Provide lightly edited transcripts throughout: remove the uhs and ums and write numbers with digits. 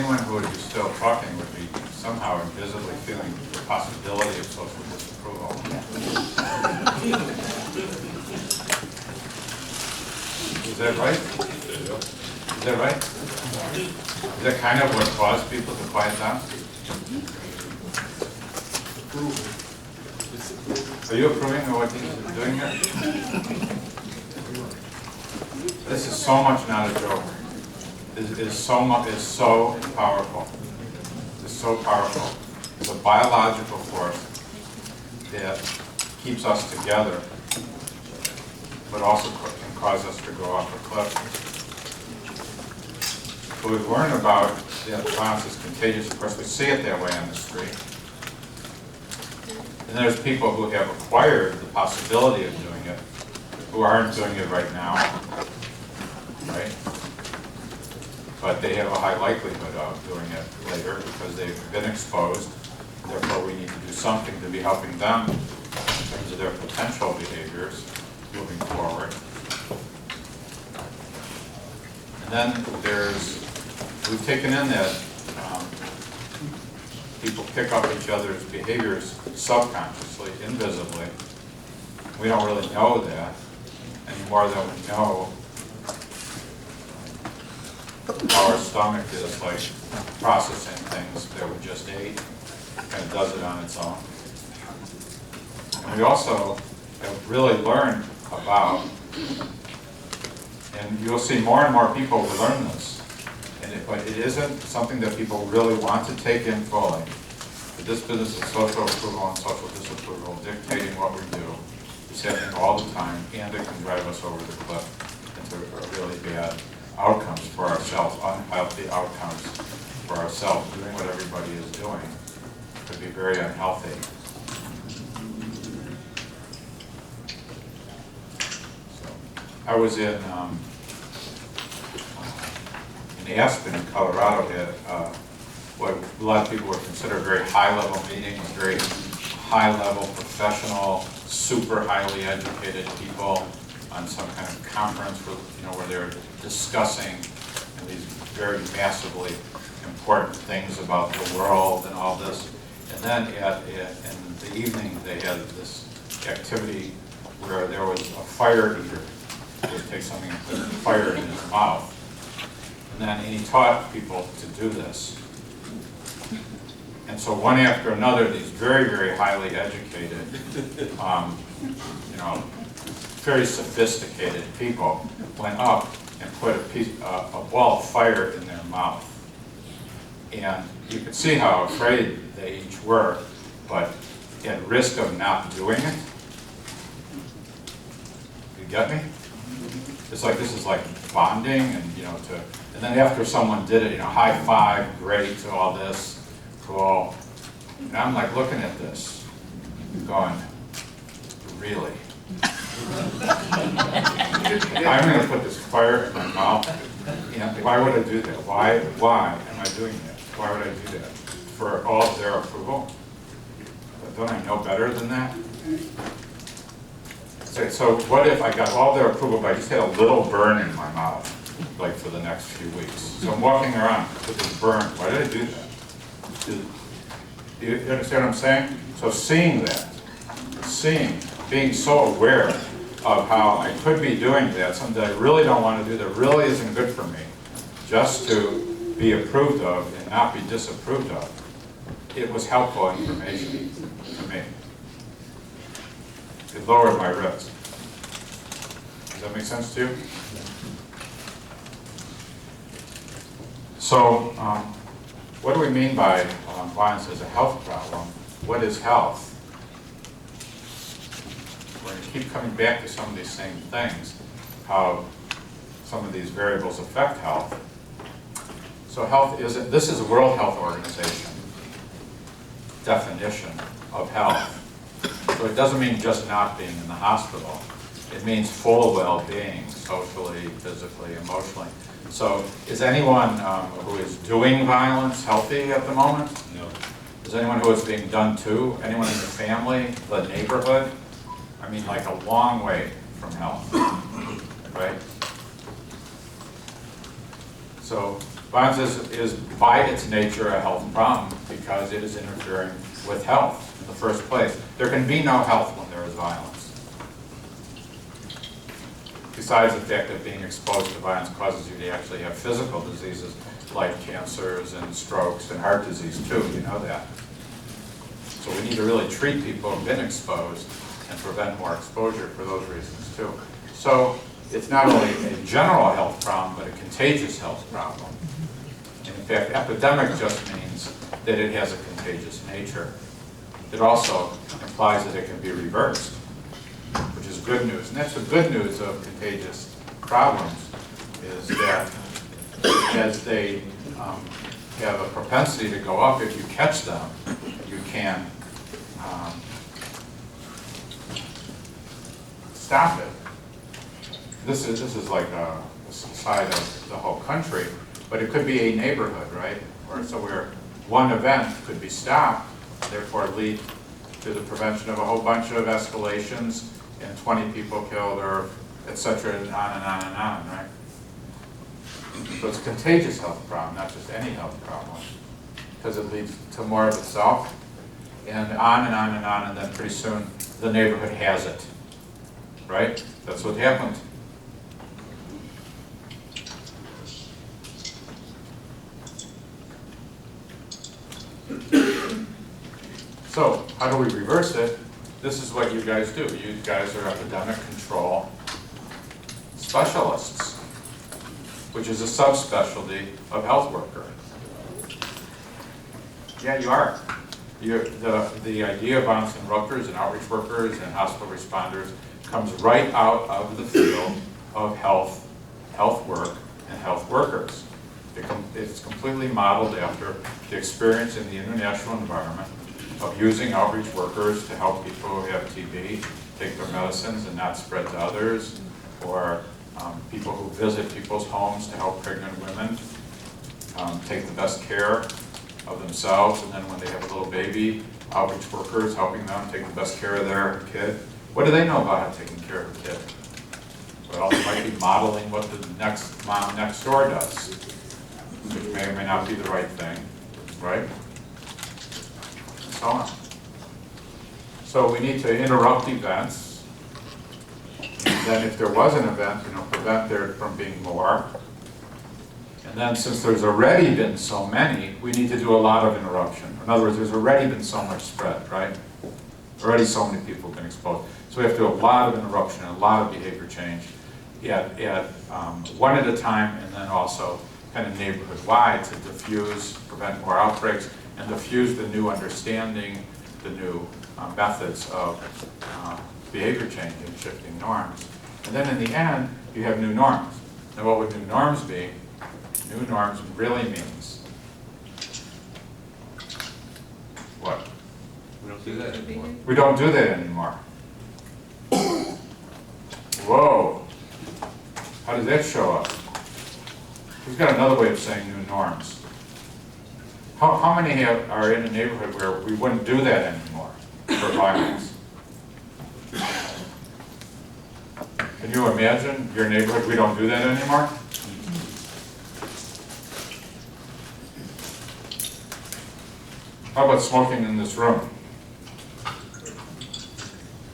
anyone who would be still talking would be somehow invisibly feeling the possibility of social disapproval. Is that right? Is that right? Is that kind of what caused people to quiet down? Are you approving of what he's doing here? This is so much not a joke. It is so much. It's so powerful. It's so powerful. It's a biological force that keeps us together, but also can cause us to go off a cliff. So we've learned about that violence is contagious. Of course, we see it that way on the street. And there's people who have acquired the possibility of doing it, who aren't doing it right now, right? But they have a high likelihood of doing it later because they've been exposed. Therefore, we need to do something to be helping them in terms of their potential behaviors moving forward. And then we've taken in that people pick up each other's behaviors subconsciously, invisibly. We don't really know that any more than we know how our stomach is like processing things that we just ate, and it does it on its own. And we also have really learned about, and you'll see more and more people will learn this, but it isn't something that people really want to take in fully. But this business of social approval and social disapproval, dictating what we do, is happening all the time, and it can drive us over the cliff into really bad outcomes for ourselves, unhealthy outcomes for ourselves. Doing what everybody is doing could be very unhealthy. So, I was in Aspen, in Colorado, at what a lot of people would consider a very high-level meeting with very high-level, professional, super highly educated people on some kind of conference where they're discussing these very massively important things about the world and all this. And then in the evening, they had this activity where there was a fire eater who would take something and put fire in his mouth. And he taught people to do this. And so one after another, these very, very highly educated, very sophisticated people went up and put a ball of fire in their mouth. And you could see how afraid they each were, but at risk of not doing it. You get me? It's like, this is like bonding, and and then after someone did it, high five, great, all this, cool. And I'm like looking at this, going, really? I'm going to put this fire in my mouth. Why would I do that? Why am I doing that? Why would I do that? For all of their approval? Don't I know better than that? So what if I got all their approval, but I just had a little burn in my mouth, like for the next few weeks? So I'm walking around with this burn. Why did I do that? Do you understand what I'm saying? So seeing that, being so aware of how I could be doing that, something that I really don't want to do, that really isn't good for me, just to be approved of and not be disapproved of, it was helpful information to me. It lowered my risk. Does that make sense to you? So, what do we mean by violence as a health problem? What is health? We're going to keep coming back to some of these same things, how some of these variables affect health. So health isn't, this is a World Health Organization definition of health. So it doesn't mean just not being in the hospital. It means full well-being, socially, physically, emotionally. So is anyone who is doing violence healthy at the moment? No. Is anyone who is being done to? Anyone in the family, the neighborhood? I mean, like a long way from health, right? So Violence is by its nature a health problem because it is interfering with health in the first place. There can be no health when there is violence. Besides the fact that being exposed to violence causes you to actually have physical diseases like cancers and strokes and heart disease too, you know that. So we need to really treat people who have been exposed and prevent more exposure for those reasons too. So it's not only a general health problem, but a contagious health problem. And in fact, epidemic just means that it has a contagious nature. It also implies that it can be reversed, which is good news. And that's the good news of contagious problems, is that as they have a propensity to go up, if you catch them, you can stop it. This is like a side of the whole country, but it could be a neighborhood, right? Or so where one event could be stopped, therefore lead to the prevention of a whole bunch of escalations and 20 people killed, or et cetera, and on and on and on, right? So it's a contagious health problem, not just any health problem, because it leads to more of itself, and on and on and on, and then pretty soon the neighborhood has it, right? That's what happened. So, how do we reverse it? This is what you guys do. You guys are epidemic control specialists, which is a subspecialty of health worker. Yeah, you are. The idea of violence interrupters and outreach workers and hospital responders comes right out of the field of health work, and health workers. It's completely modeled after the experience in the international environment of using outreach workers to help people who have TB take their medicines and not spread to others, or people who visit people's homes to help pregnant women take the best care of themselves, and then when they have a little baby, outreach workers helping them take the best care of their kid. What do they know about taking care of a kid? Well, they might be modeling what the next mom next door does, which may or may not be the right thing, right? And so on. So we need to interrupt events, and then if there was an event, prevent there from being more. And then since there's already been so many, we need to do a lot of interruption. In other words, there's already been so much spread, right? Already so many people have been exposed. So we have to do a lot of interruption, a lot of behavior change at one at a time, and then also kind of neighborhood-wide to diffuse, prevent more outbreaks, and diffuse the new understanding, the new methods of behavior change and shifting norms. And then in the end, you have new norms. Now what would new norms be? New norms really means what? We don't do that anymore. We don't do that anymore. Whoa. How does that show up? Who's got another way of saying new norms? How many are in a neighborhood where we wouldn't do that anymore for violence? Can you imagine your neighborhood, we don't do that anymore? How about smoking in this room?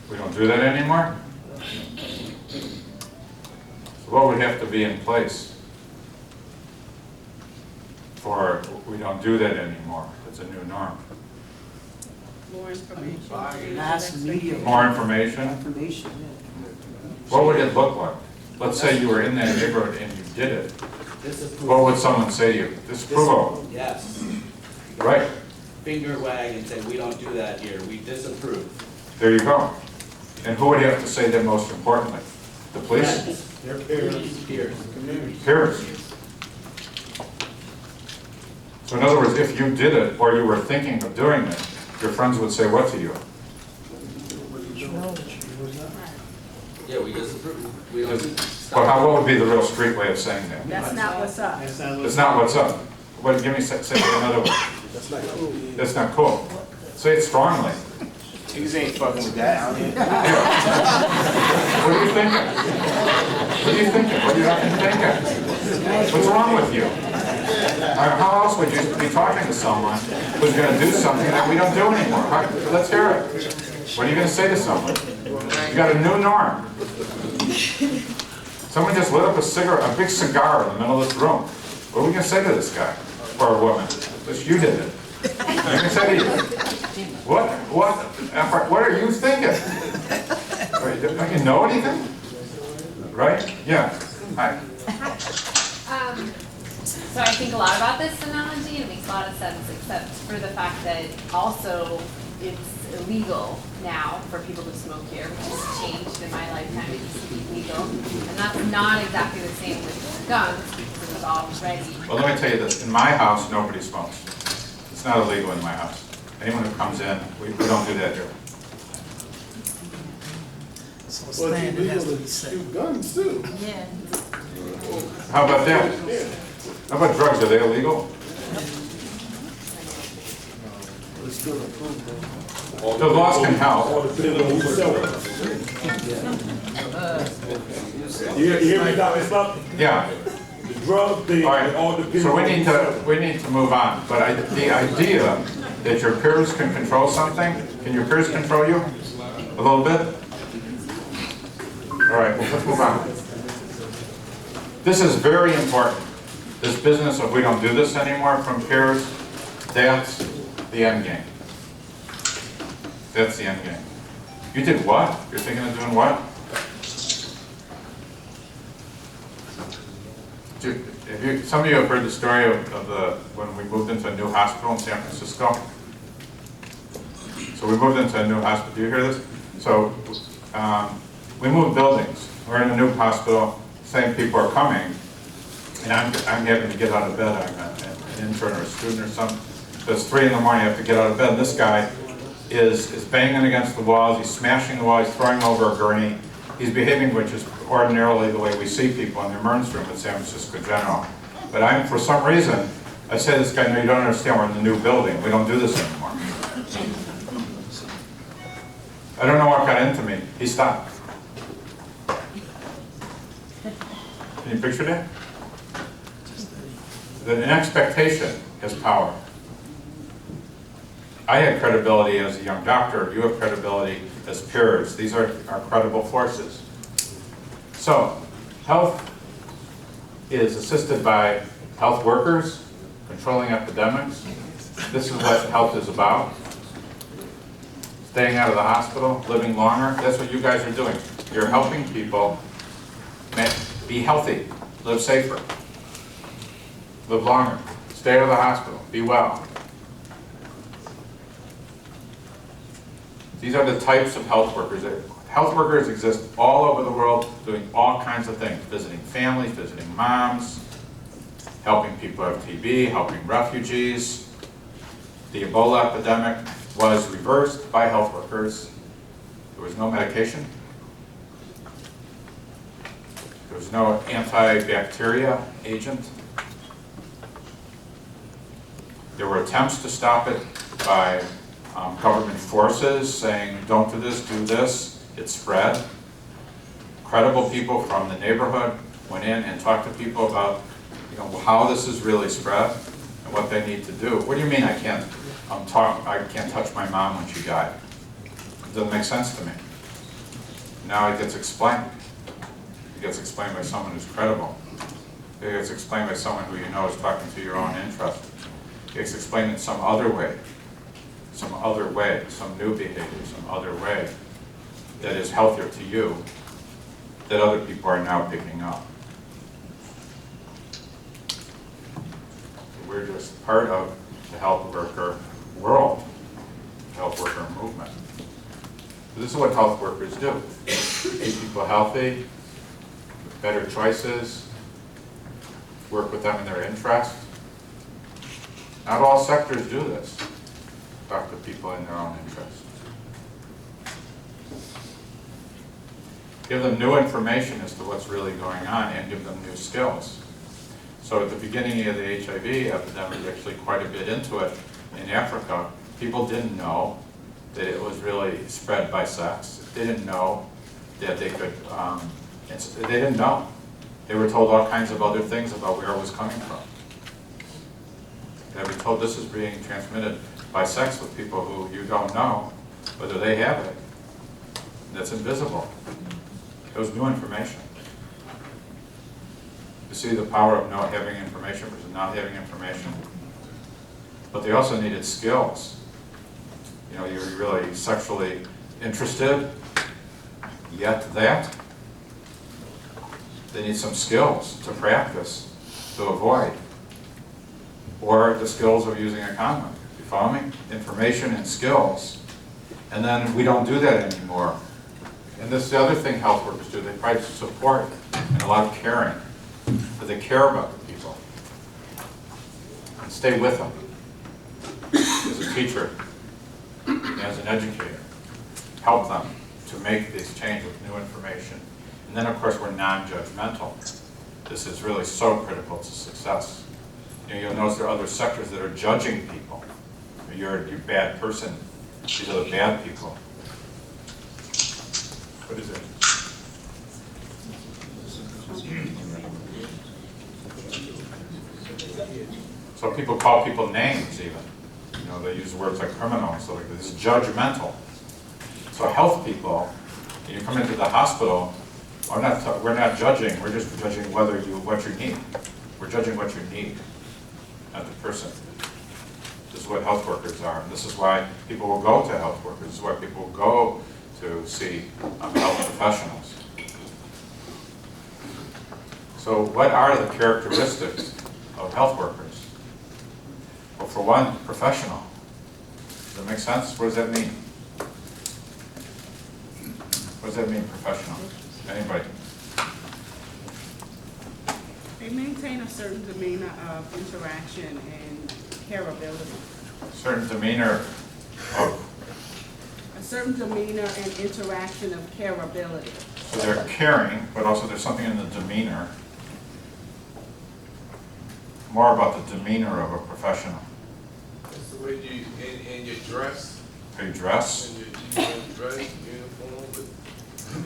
We don't do that anymore? So what would have to be in place for we don't do that anymore? It's a new norm. More information. Mass media. More information? Information, What would it look like? Let's say you were in that neighborhood and you did it. What would someone say to you? Disapproval. Yes. Right. Finger wag and say, we don't do that here, we disapprove. There you go. And who would have to say that most importantly? The police? Friends, their peers, Peers. So in other words, if you did it or you were thinking of doing it, your friends would say what to you? Yeah, we disapprove. We don't Well, what would be the real street way of saying that? That's not what's up. It's not what's up. But give me, say it another way. That's not cool. That's not cool. Say it strongly. Niggas ain't fucking with that out here. What are you thinking? What are you thinking? What are you not thinking? What's wrong with you? How else would you be talking to someone who's gonna do something that we don't do anymore? Let's hear it. What are you gonna say to someone? You got a new norm. Someone just lit up a cigarette, a big cigar in the middle of this room. What are we gonna say to this guy or a woman? This you did it. What are you gonna say to you? What are you thinking? Don't you know anything? Right? Yeah. Hi. So I think a lot about this analogy. It makes a lot of sense, except for the fact that also it's illegal now for people to smoke here, which has changed in my lifetime. It used to be legal, and that's not exactly the same with guns because it was already. Well, let me tell you this. In my house, nobody smokes. It's not illegal in my house. Anyone who comes in, we don't do that here. So Well, it's standard has to illegal be to set. shoot guns too. Yeah. How about that? Yeah. How about drugs? Are they illegal? It's still approved, though. The laws can help. You hear me, Dr. Slaughter? Yeah. The drug thing, All it all right. depends So on. we need to move on. But the idea that your peers can control something, can your peers control you? A little bit? All right, well, let's move on. This is very important. This business of we don't do this anymore from peers, that's the end game. That's the end game. You did what? You're thinking of doing what? Some of you have heard the story of when we moved into a new hospital in San Francisco. So we moved into a new hospital. Do you hear this? So we moved buildings. We're in a new hospital. Same people are coming, and I'm having to get out of bed. I'm an intern or a student or something. So it's 3 in the morning. I have to get out of bed. And this guy is banging against the walls. He's smashing the wall. He's throwing over a gurney. He's behaving, which is ordinarily the way we see people in the emergency room at San Francisco General. But for some reason, I say to this guy, no, you don't understand, we're in the new building. We don't do this anymore. I don't know what got into me. He stopped. Can you picture that? An expectation has power. I had credibility as a young doctor. You have credibility as peers. These are credible forces. So, health is assisted by health workers, controlling epidemics. This is what health is about. Staying out of the hospital, living longer. That's what you guys are doing. You're helping people be healthy, live safer, live longer, stay out of the hospital, be well. These are the types of health workers. Health workers exist all over the world doing all kinds of things, visiting families, visiting moms, helping people who have TB, helping refugees. The Ebola epidemic was reversed by health workers. There was no medication. There was no antibacteria agent. There were attempts to stop it by government forces saying, don't do this, it spread. Credible people from the neighborhood went in and talked to people about how this is really spread and what they need to do. What do you mean I can't touch my mom when she died? It doesn't make sense to me. Now it gets explained. It gets explained by someone who's credible. It gets explained by someone who you know is talking to your own interest. It gets explained in some other way, some new behavior, some other way that is healthier to you, that other people are now picking up. We're just part of the health worker world, health worker movement. This is what health workers do. Keep people healthy, better choices, work with them in their interest. Not all sectors do this. Talk to people in their own interest. Give them new information as to what's really going on and give them new skills. So at the beginning of the HIV epidemic, actually quite a bit into it in Africa, people didn't know that it was really spread by sex. They didn't know that they could, they didn't know. They were told all kinds of other things about where it was coming from. to be told this is being transmitted by sex with people who you don't know whether they have it. That's invisible. It was new information. You see the power of not having information versus not having information? But they also needed skills. You know, you're really sexually interested, yet that. They need some skills to practice, to avoid. Or the skills of using a condom. You follow me? Information and skills. And then we don't do that anymore. And this is the other thing health workers do. They provide support and a lot of caring. But they care about the people. And stay with them. As a teacher, as an educator. Help them to make this change with new information. And then, of course, we're non-judgmental. This is really so critical to success. You know, you'll notice there are other sectors that are judging people. You're a bad person. These are the bad people. What is it? So people call people names even. You know, they use words like criminal, so like this is judgmental. So health people, when you come into the hospital, we're not judging, we're just judging what you need. We're judging what you need, not the person. This is what health workers are. And this is why people will go to health workers. This is why people will go to see health professionals. So what are the characteristics of health workers? Well, for one, professional. Does that make sense? What does that mean? What does that mean, professional? Anybody? They maintain a certain demeanor of interaction and careability. Certain demeanor of, A certain demeanor and interaction of careability. so they're caring, but also there's something in the demeanor. More about the demeanor of a professional. It's the way you, in your dress, How you dress. in your dress, uniform, but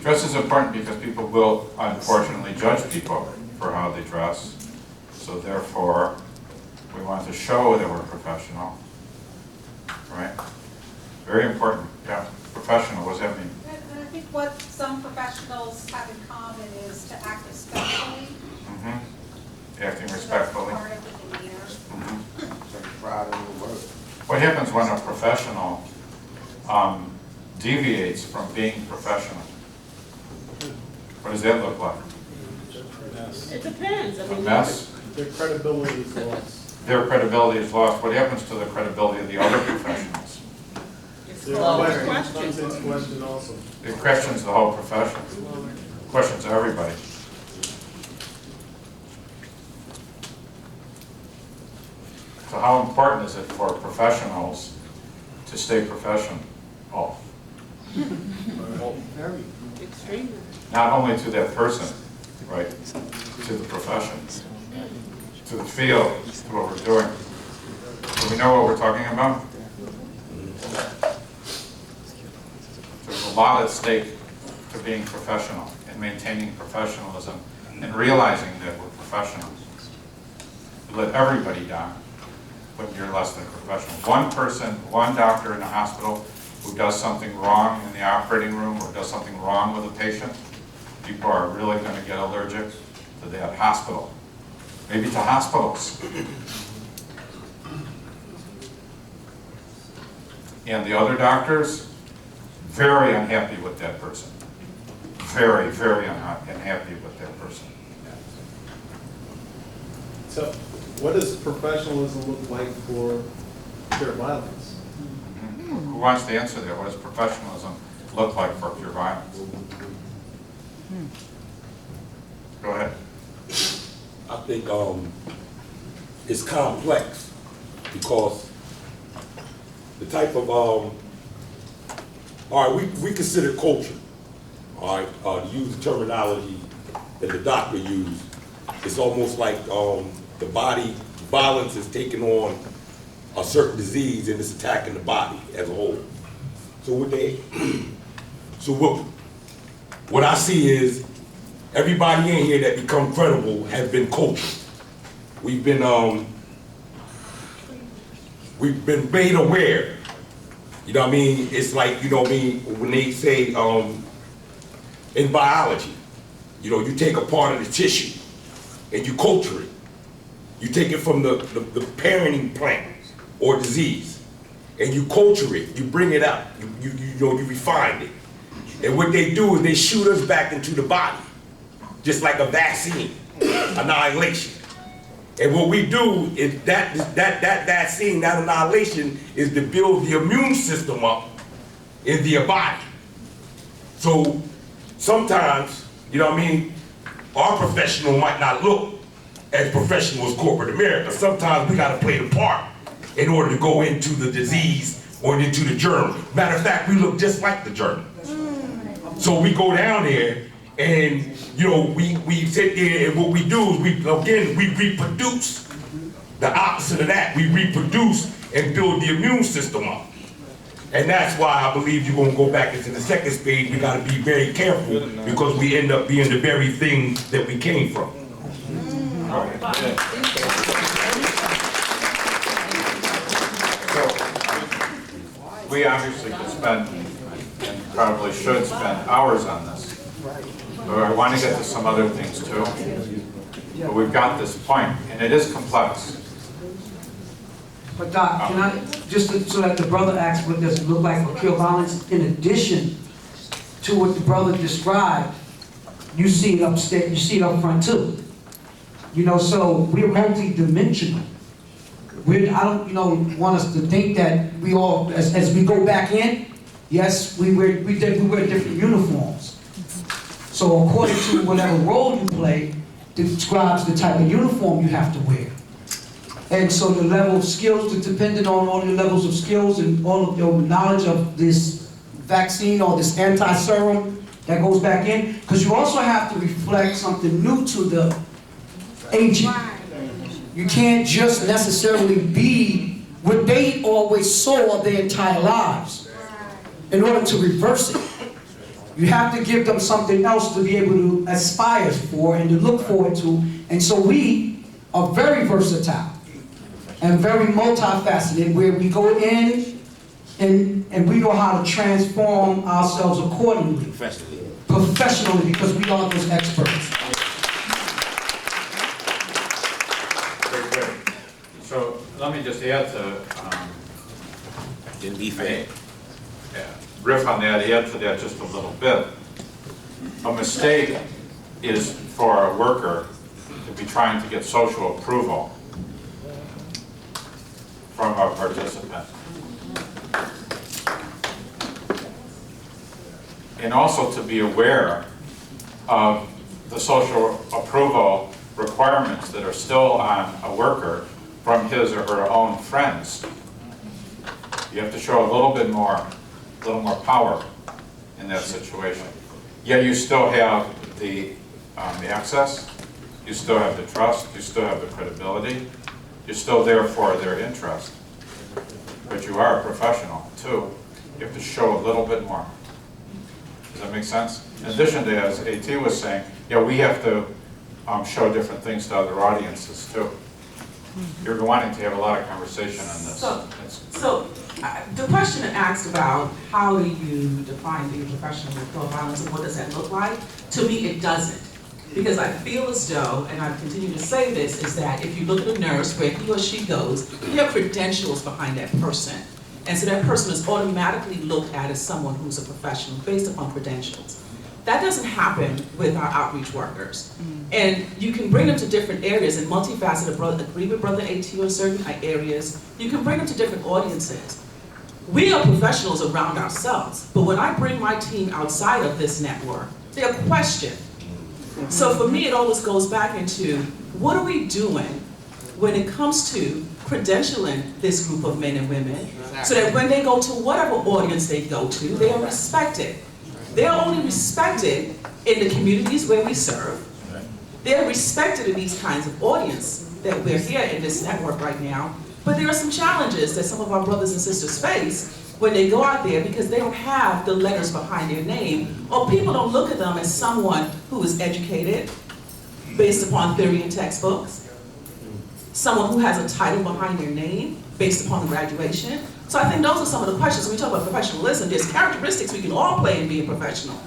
Dress is important because people will unfortunately judge people for how they dress. So therefore, we want to show that we're professional. Right? Very important. Yeah. Professional, what does that mean? And I think what some professionals have in common is to act respectfully. Acting respectfully. That's part of the demeanor. Take pride in the work. What happens when a professional deviates from being professional? What does that look like? It depends. I A mean, mess? their credibility is lost. Their credibility is lost. What happens to the credibility of the other professionals? It's Their called question, question. sometimes it's question also. It questions the whole profession. Questions everybody. So how important is it for professionals to stay professional? Extremely. Not only to that person, right, to the profession, to the field, to what we're doing. Do we know what we're talking about? There's a lot at stake to being professional and maintaining professionalism and realizing that we're professionals. You let everybody down when you're less than professional. One person, one doctor in a hospital who does something wrong in the operating room or does something wrong with a patient, people are really going to get allergic to that hospital, maybe to hospitals. And the other doctors, very unhappy with that person. Very, very unhappy with that person. So, what does professionalism look like for pure violence? Who wants to answer that? What does professionalism look like for pure violence? Go ahead. I think it's complex because the type of all right, we consider culture, all right, to use the terminology that the doctor used. It's almost like the body violence is taking on a certain disease and it's attacking the body as a whole. So what I see is everybody in here that become credible has been cultured. We've been we've been made aware. You know what I mean? It's like, you know what I mean, when they say in biology, you know, you take a part of the tissue and you culture it. You take it from the parenting plant or disease and you culture it, you bring it up, you refine it. And what they do is they shoot us back into the body, just like a vaccine, annihilation. And what we do is that vaccine, that annihilation, is to build the immune system up in your body. So sometimes, you know what I mean, our professional might not look as professional as corporate America. Sometimes we gotta play the part in order to go into the disease or into the germ. Matter of fact, we look just like the germ. So we go down there and, you know, we sit there and what we do is we reproduce. The opposite of that, we reproduce and build the immune system up. And that's why I believe you're gonna go back into the second stage. We gotta be very careful because we end up being the very thing that we came from. We obviously could spend, and probably should spend, hours on this. But I want to get to some other things too. But we've got this point, and it is complex. But Doc, can I, so that the brother asked what does it look like for kill violence, in addition to what the brother described, you see it upstairs, you see it up front too. You know, so we're multi-dimensional. I don't, want us to think that we all, as we go back in, yes, we wear different uniforms. So according to whatever role you play, describes the type of uniform you have to wear. And so the level of skills, depending on all your levels of skills and all of your knowledge of this vaccine or this anti-serum that goes back in, because you also have to reflect something new to the agent. You can't just necessarily be what they always saw their entire lives in order to reverse it. You have to give them something else to be able to aspire for and to look forward to. And so we are very versatile and very multifaceted, where we go in and we know how to transform ourselves accordingly. Professionally, because we are those experts. So let me just add to, riff on that, add to that just a little bit. A mistake is for a worker to be trying to get social approval from a participant. And also to be aware of the social approval requirements that are still on a worker from his or her own friends. You have to show a little more power in that situation. Yet you still have the access, you still have the trust, you still have the credibility, you're still there for their interest. But you are a professional too. You have to show a little bit more. Does that make sense? In addition to, as AT was saying, yeah, we have to show different things to other audiences too. You're wanting to have a lot of conversation on this. So the question asked about how do you define being professional with kill violence and what does that look like? To me, it doesn't. Because I feel as though, and I continue to say this, is that if you look at a nurse, where he or she goes, there are credentials behind that person. And so that person is automatically looked at as someone who's a professional based upon credentials. That doesn't happen with our outreach workers. And you can bring them to different areas, and multifaceted, agree with Brother AT on certain areas. You can bring them to different audiences. We are professionals around ourselves, but when I bring my team outside of this network, they're questioned. So for me, it always goes back into, what are we doing when it comes to credentialing this group of men and women, so that when they go to whatever audience they go to, they are respected. They're only respected in the communities where we serve. They're respected in these kinds of audience that we're here in this network right now. But there are some challenges that some of our brothers and sisters face when they go out there, because they don't have the letters behind their name, or people don't look at them as someone who is educated based upon theory and textbooks. someone who has a title behind their name based upon the graduation. So I think those are some of the questions. When we talk about professionalism, there's characteristics we can all play in being professional.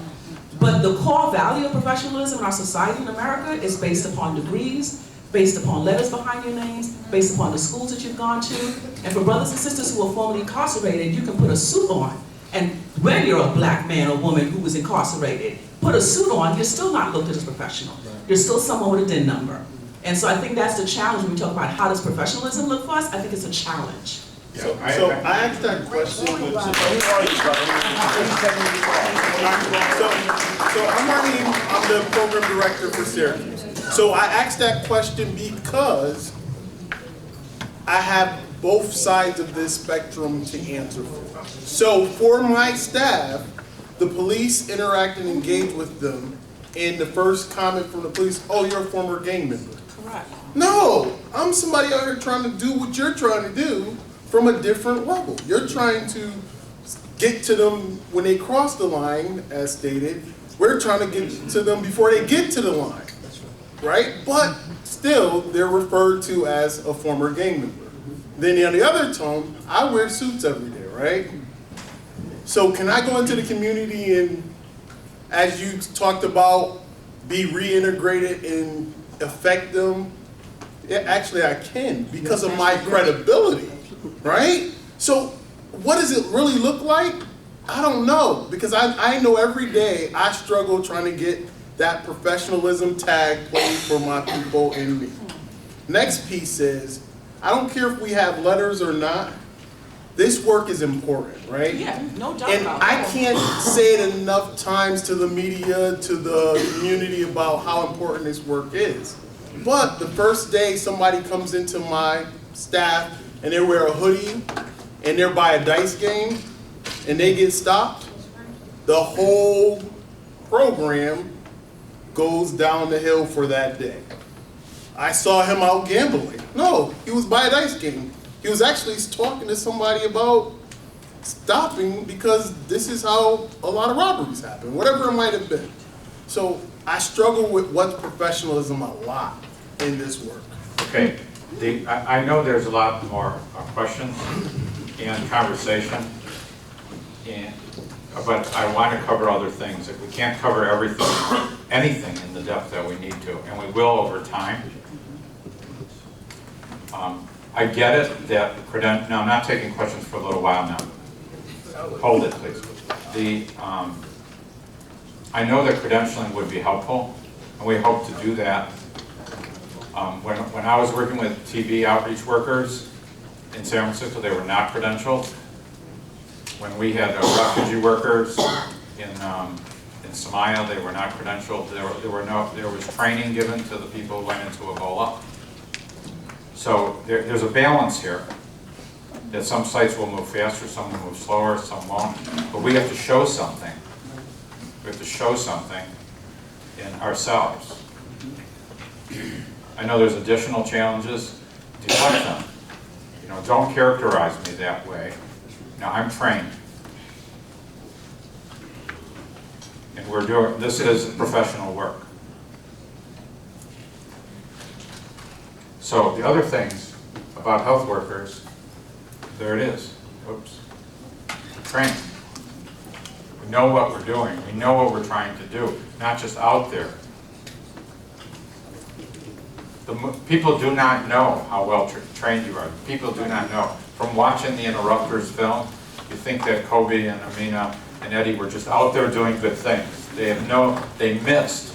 But the core value of professionalism in our society in America is based upon degrees, based upon letters behind your names, based upon the schools that you've gone to. And for brothers and sisters who are formerly incarcerated, you can put a suit on. And when you're a black man or woman who was incarcerated, put a suit on, you're still not looked at as professional. You're still someone with a DIN number. And so I think that's the challenge when we talk about how does professionalism look for us. I think it's a challenge. So I asked that question with. I'm the program director for Syracuse. So I asked that question because I have both sides of this spectrum to answer for. So for my staff, the police interact and engage with them, and the first comment from the police, oh, you're a former gang member. Correct. No, I'm somebody out here trying to do what you're trying to do from a different level. You're trying to get to them when they cross the line, as stated. We're trying to get to them before they get to the line, right? But still, they're referred to as a former gang member. Then on the other tone, I wear suits every day, right? So can I go into the community and, as you talked about, be reintegrated and affect them? Yeah, actually, I can because of my credibility, right? So what does it really look like? I don't know, because I know every day I struggle trying to get that professionalism tag placed for my people and me. Next piece is, I don't care if we have letters or not, this work is important, right? Yeah, no doubt And about I that. can't say it enough times to the media, to the community about how important this work is. But the first day somebody comes into my staff and they wear a hoodie and they're by a dice game and they get stopped, the whole program goes down the hill for that day. I saw him out gambling. No, he was by a dice game. He was actually talking to somebody about stopping because this is how a lot of robberies happen, whatever it might have been. So I struggle with what's professionalism a lot in this work. Okay, I know there's a lot more questions and conversation, but I want to cover other things. If we can't cover everything, anything in the depth that we need to, and we will over time. I get it that no, I'm not taking questions for a little while now. Hold it, please. I know that credentialing would be helpful, and we hope to do that. When I was working with TB outreach workers in San Francisco, they were not credentialed. When we had refugee workers in Somalia, they were not credentialed. There was training given to the people who went into Ebola. So there's a balance here that some sites will move faster, some will move slower, some won't. But we have to show something. We have to show something in ourselves. I know there's additional challenges. Deflect them. You know, don't characterize me that way. Now, I'm trained. And this is professional work. So the other things about health workers, there it is. Oops. Training. We know what we're doing. We know what we're trying to do, not just out there. People do not know how well trained you are. People do not know. From watching the Interrupters film, you think that Kobe and Amina and Eddie were just out there doing good things. They missed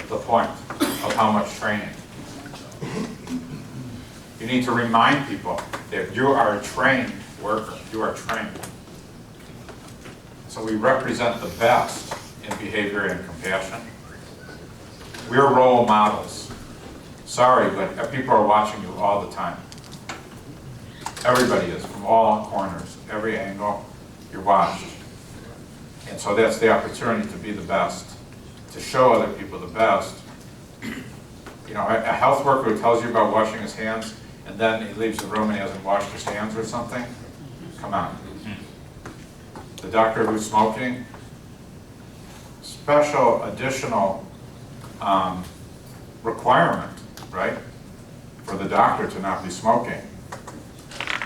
the point of how much training. You need to remind people that you are a trained worker. You are trained. So we represent the best in behavior and compassion. We're role models. Sorry, but people are watching you all the time. Everybody is, from all corners, every angle, you're watched. And so that's the opportunity to be the best, to show other people the best. You know, a health worker who tells you about washing his hands and then he leaves the room and he hasn't washed his hands or something, come on. The doctor who's smoking, special additional requirement, right? for the doctor to not be smoking,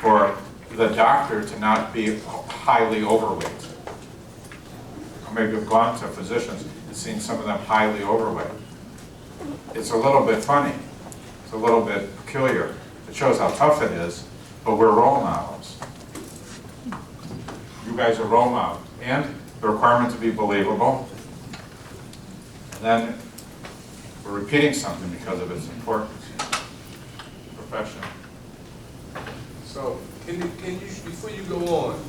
for the doctor to not be highly overweight. Maybe I've gone to physicians and seen some of them highly overweight. It's a little bit funny. It's a little bit peculiar. It shows how tough it is, but we're role models. You guys are role models. And the requirement to be believable. And then we're repeating something because of its importance. Professional. So, can you, before you go on,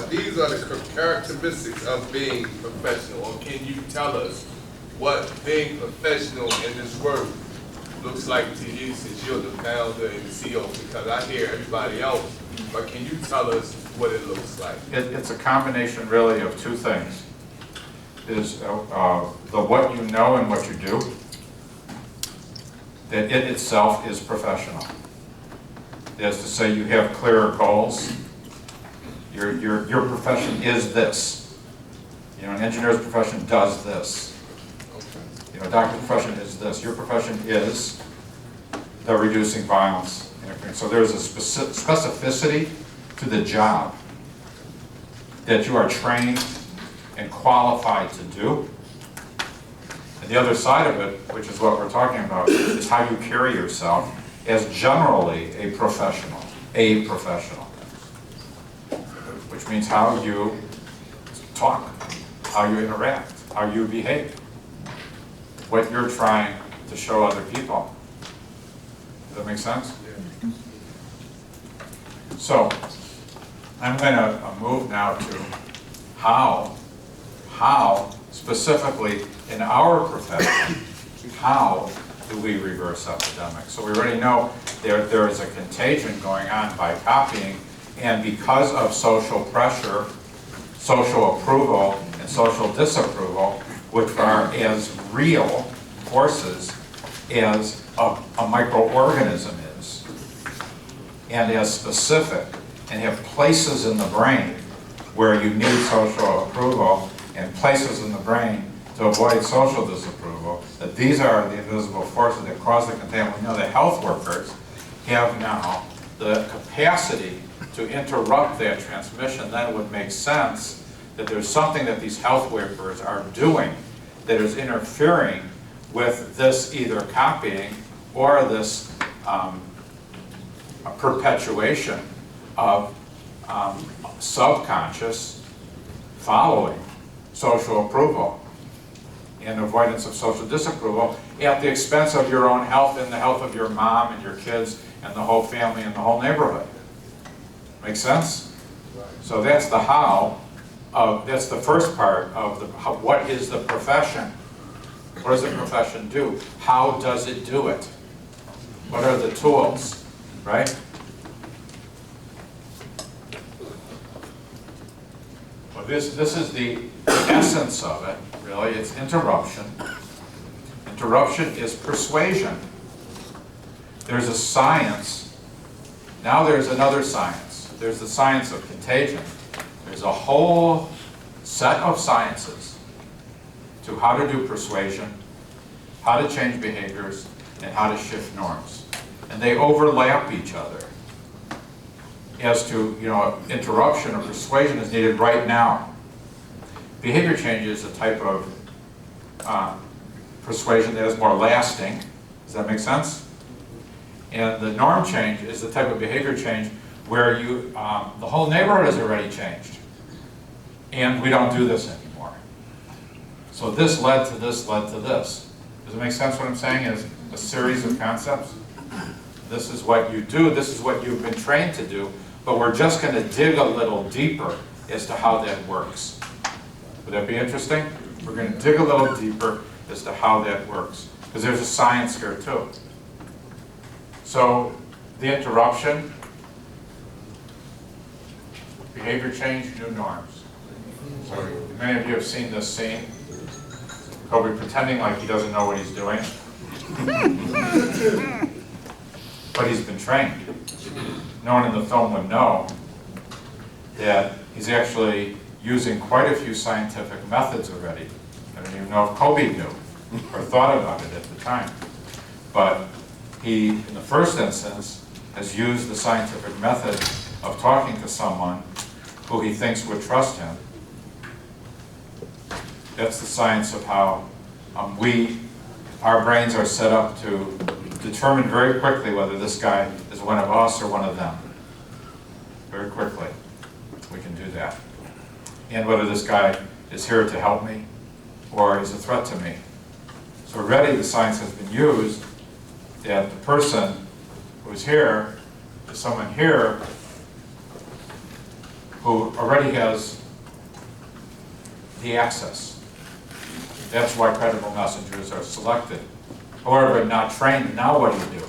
these are the characteristics of being professional, or can you tell us what being professional in this work looks like to you, since you're the founder and the CEO? Because I hear everybody else, but can you tell us what it looks like? It's a combination really of two things. Is the what you know and what you do, that it itself is professional. That is to say, you have clearer goals. Your profession is this. You know, an engineer's profession does this. You know, a doctor's profession is this. Your profession is the reducing violence. So there's a specificity to the job that you are trained and qualified to do. And the other side of it, which is what we're talking about, is how you carry yourself as generally a professional. Which means how you talk, how you interact, how you behave, what you're trying to show other people. Does that make sense? Yeah. So, I'm going to move now to how specifically in our profession, how do we reverse epidemics? So we already know there is a contagion going on by copying, and because of social pressure, social approval, and social disapproval, which are as real forces as a microorganism is, and as specific, and have places in the brain where you need social approval, and places in the brain to avoid social disapproval, that these are the invisible forces that cause the contamination. We know that health workers have now the capacity to interrupt that transmission. Then it would make sense that there's something that these health workers are doing that is interfering with this either copying or this perpetuation of subconscious following social approval and avoidance of social disapproval at the expense of your own health and the health of your mom and your kids and the whole family and the whole neighborhood. Make sense? So that's the how. That's the first part of the how, what is the profession? What does the profession do? How does it do it? What are the tools, right? Well, this is the essence of it, really. It's interruption. Interruption is persuasion. There's a science. Now there's another science. There's the science of contagion. There's a whole set of sciences to how to do persuasion, how to change behaviors, and how to shift norms. And they overlap each other. As to, you know, interruption or persuasion is needed right now. Behavior change is a type of persuasion that is more lasting. Does that make sense? And the norm change is the type of behavior change where you, the whole neighborhood has already changed. And we don't do this anymore. So this led to this, led to this. Does it make sense what I'm saying? Is a series of concepts. This is what you do, this is what you've been trained to do, but we're just going to dig a little deeper as to how that works. Would that be interesting? We're going to dig a little deeper as to how that works, because there's a science here too. So the interruption, behavior change, new norms. So many of you have seen this scene. Kobe pretending like he doesn't know what he's doing. But he's been trained. No one in the film would know that he's actually using quite a few scientific methods already. I don't even know if Kobe knew or thought about it at the time. But he, in the first instance, has used the scientific method of talking to someone who he thinks would trust him. That's the science of how our brains are set up to determine very quickly whether this guy is one of us or one of them. Very quickly, we can do that. And whether this guy is here to help me or is a threat to me. So already the science has been used that the person who's here is someone here who already has the access. That's why credible messengers are selected. However, not trained, now what do you do,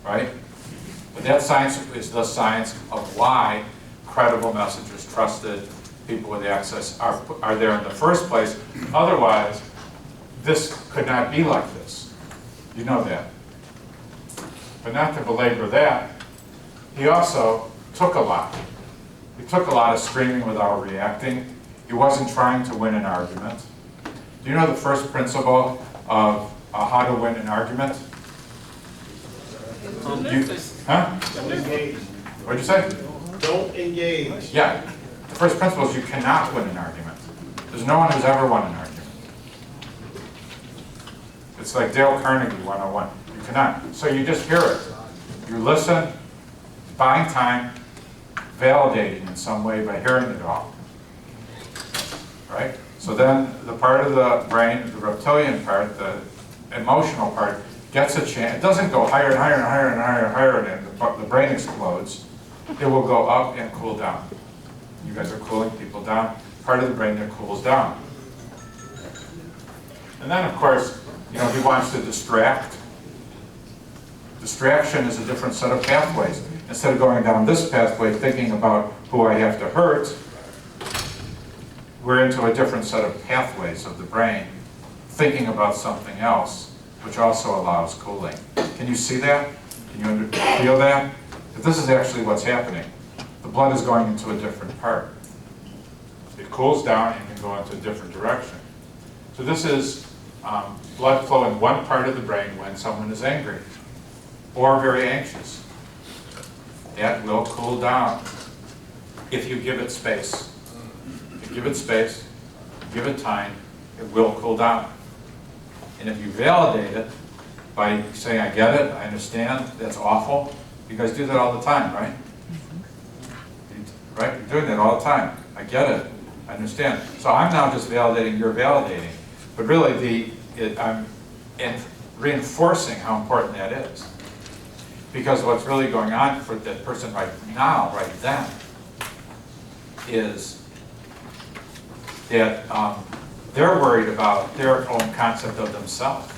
right? But that science is the science of why credible messengers, trusted people with access are there in the first place. Otherwise, this could not be like this. You know that. But not to belabor that, he also took a lot. He took a lot of screaming without reacting. He wasn't trying to win an argument. Do you know the first principle of how to win an argument? Huh? Don't engage. What'd you say? Don't engage. Yeah. The first principle is you cannot win an argument. There's no one who's ever won an argument. It's like Dale Carnegie 101. You cannot. So you just hear it. You listen, buying time, validating in some way by hearing it all. Right? So then the part of the brain, the reptilian part, the emotional part, gets a chance. It doesn't go higher and higher and higher and higher and higher, and the brain explodes. It will go up and cool down. You guys are cooling people down. Part of the brain that cools down. And then, of course, he wants to distract. Distraction is a different set of pathways. Instead of going down this pathway thinking about who I have to hurt, we're into a different set of pathways of the brain, thinking about something else, which also allows cooling. Can you see that? Can you feel that? That this is actually what's happening. The blood is going into a different part. It cools down and can go into a different direction. So this is blood flow in one part of the brain when someone is angry or very anxious. That will cool down if you give it space. If you give it space, give it time, it will cool down. And if you validate it by saying, I get it, I understand, that's awful. You guys do that all the time, right? Right? You're doing that all the time. I get it, I understand. So I'm now just validating, you're validating. But really, I'm reinforcing how important that is. Because what's really going on for that person right now, right then, is that they're worried about their own concept of themselves.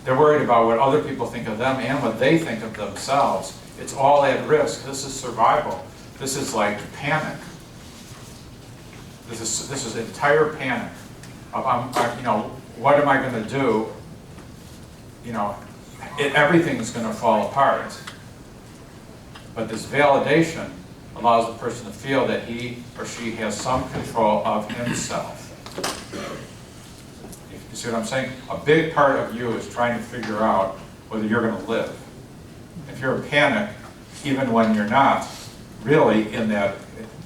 They're worried about what other people think of them and what they think of themselves. It's all at risk. This is survival. This is like panic. This is entire panic. What am I going to do? Everything's going to fall apart. But this validation allows the person to feel that he or she has some control of himself. You see what I'm saying? A big part of you is trying to figure out whether you're going to live. If you're in panic, even when you're not really in that,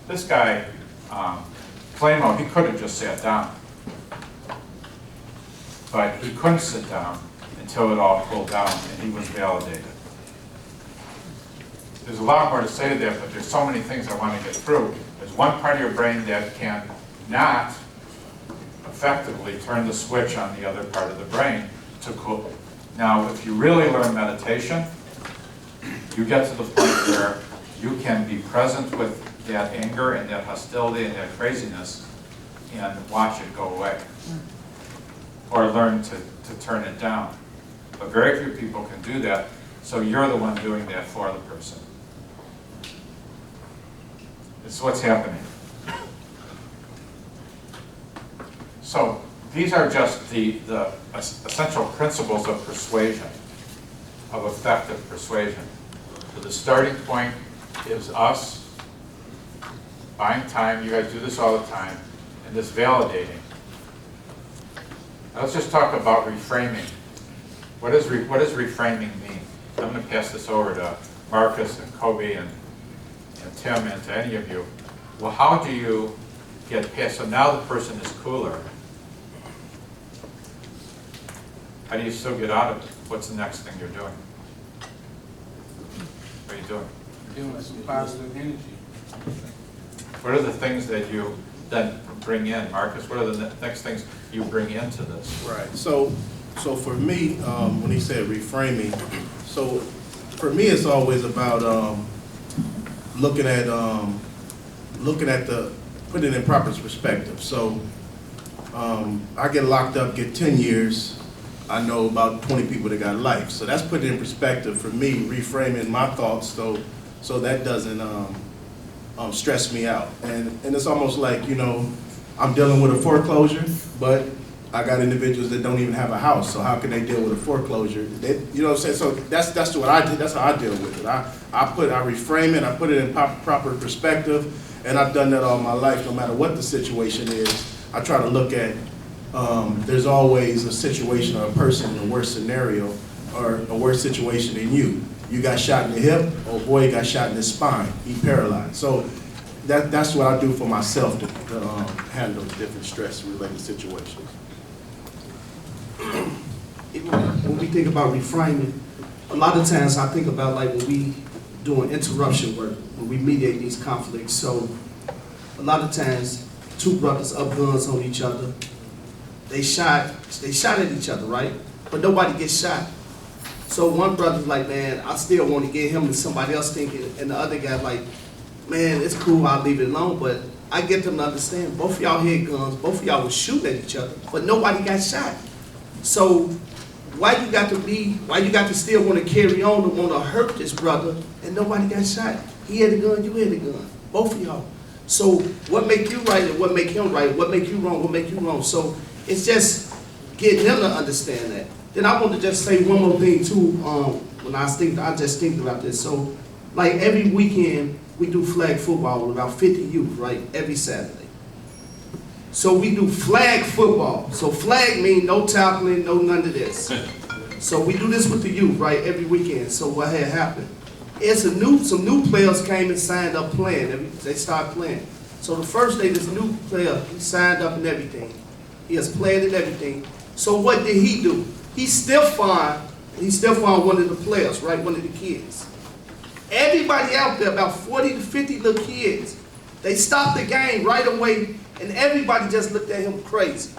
this guy, Flamo, he could have just sat down. But he couldn't sit down until it all cooled down and he was validated. There's a lot more to say to that, but there's so many things I want to get through. There's one part of your brain that can not effectively turn the switch on the other part of the brain to cool. Now, if you really learn meditation, you get to the point where you can be present with that anger and that hostility and that craziness and watch it go away. Or learn to turn it down. But very few people can do that, so you're the one doing that for the person. It's what's happening. So these are just the essential principles of persuasion, of effective persuasion. So the starting point is us buying time. You guys do this all the time, and this validating. Let's just talk about reframing. What does reframing mean? I'm going to pass this over to Marcus and Kobe and Tim and to any of you. Well, how do you get past, so now the person is cooler. How do you still get out of it? What's the next thing you're doing? What are you doing? Doing some positive energy. What are the things that you then bring in? Marcus, what are the next things you bring into this? Right. So for me, when he said reframing, so for me it's always about looking at putting it in proper perspective. So I get locked up, get 10 years. I know about 20 people that got life. So that's put it in perspective for me, reframing my thoughts so that doesn't stress me out. And it's almost like, you know, I'm dealing with a foreclosure, but I got individuals that don't even have a house. So how can they deal with a foreclosure? You know what I'm saying? So that's what I did. That's how I deal with it. I reframe it. I put it in proper perspective, and I've done that all my life. No matter what the situation is, I try to look at. There's always a situation or a person in a worse scenario or a worse situation than you. You got shot in the hip, or boy got shot in the spine. He paralyzed. So that's what I do for myself to handle different stress-related situations. When we think about reframing, a lot of times I think about like when we doing interruption work, when we mediate these conflicts. So a lot of times, two brothers up guns on each other. They shot at each other, right? But nobody gets shot. So one brother's like, man, I still want to get him, and somebody else thinking, and the other guy like, man, it's cool, I'll leave it alone. But I get them to understand, both of y'all had guns, both of y'all was shooting at each other, but nobody got shot. So why you got to still want to carry on and want to hurt this brother, and nobody got shot? He had a gun, you had a gun, both of y'all. So what make you right and what make him right? What make you wrong? What make you wrong? So it's just getting them to understand that. Then I want to just say one more thing too. When I just think about this. So, like every weekend we do flag football with about 50 youth, right? Every Saturday. So we do flag football. So flag means no tackling, no none of this. So we do this with the youth, right? Every weekend. So what had happened? Some new players came and signed up playing. They started playing. So the first day, this new player, he signed up and everything. He has played and everything. So what did he do? He still found one of the players, right? One of the kids. Everybody out there, about 40 to 50 little kids, they stopped the game right away, and everybody just looked at him crazy.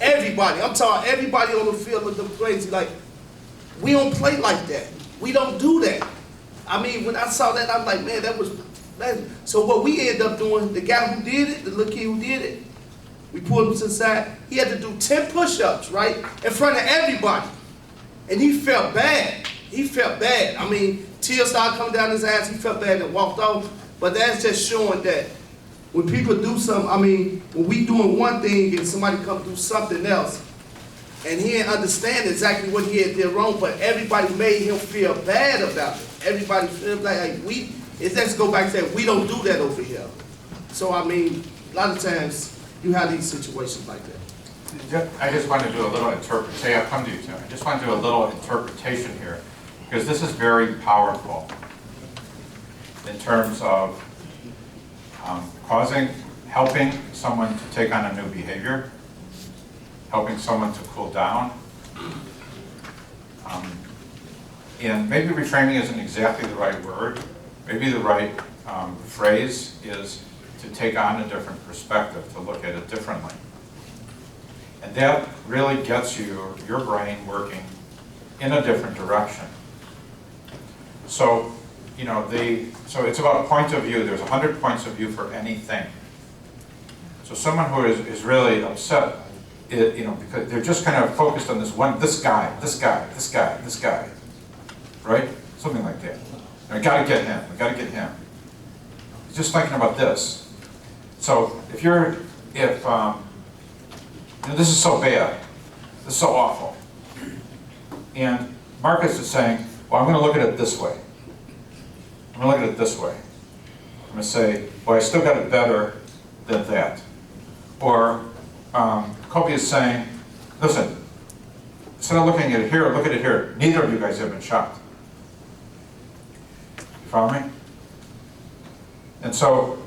Everybody, I'm talking everybody on the field looked at him crazy, like, we don't play like that. We don't do that. I mean, when I saw that, I'm like, man, that was. So what we ended up doing, the guy who did it, the little kid who did it, we pulled him to the side. He had to do 10 push-ups, right, in front of everybody. And he felt bad. He felt bad. I mean, tears started coming down his eyes. He felt bad and walked off. But that's just showing that when people do something, I mean, when we doing one thing and somebody come do something else, and he didn't understand exactly what he had did wrong, but everybody made him feel bad about it. Everybody feels like, hey, let's go back to that. We don't do that over here. So, I mean, a lot of times, you have these situations like that. I just want to do a little interpretation. I'll come to you, Tim. I just want to do a little interpretation here, because this is very powerful in terms of helping someone to take on a new behavior, helping someone to cool down. And maybe reframing isn't exactly the right word. Maybe the right phrase is to take on a different perspective, to look at it differently. And that really gets your brain working in a different direction. So, you know, so it's about point of view. There's 100 points of view for anything. So someone who is really upset, you know, because they're just kind of focused on this guy, right? Something like that. I gotta get him. Just thinking about this. So if you know, this is so bad, this is so awful, and Marcus is saying, well, I'm going to look at it this way. I'm going to look at it this way. I'm going to say, well, I still got it better than that. Or Kobe is saying, listen, instead of looking at it here, look at it here. Neither of you guys have been shot. You follow me? And so,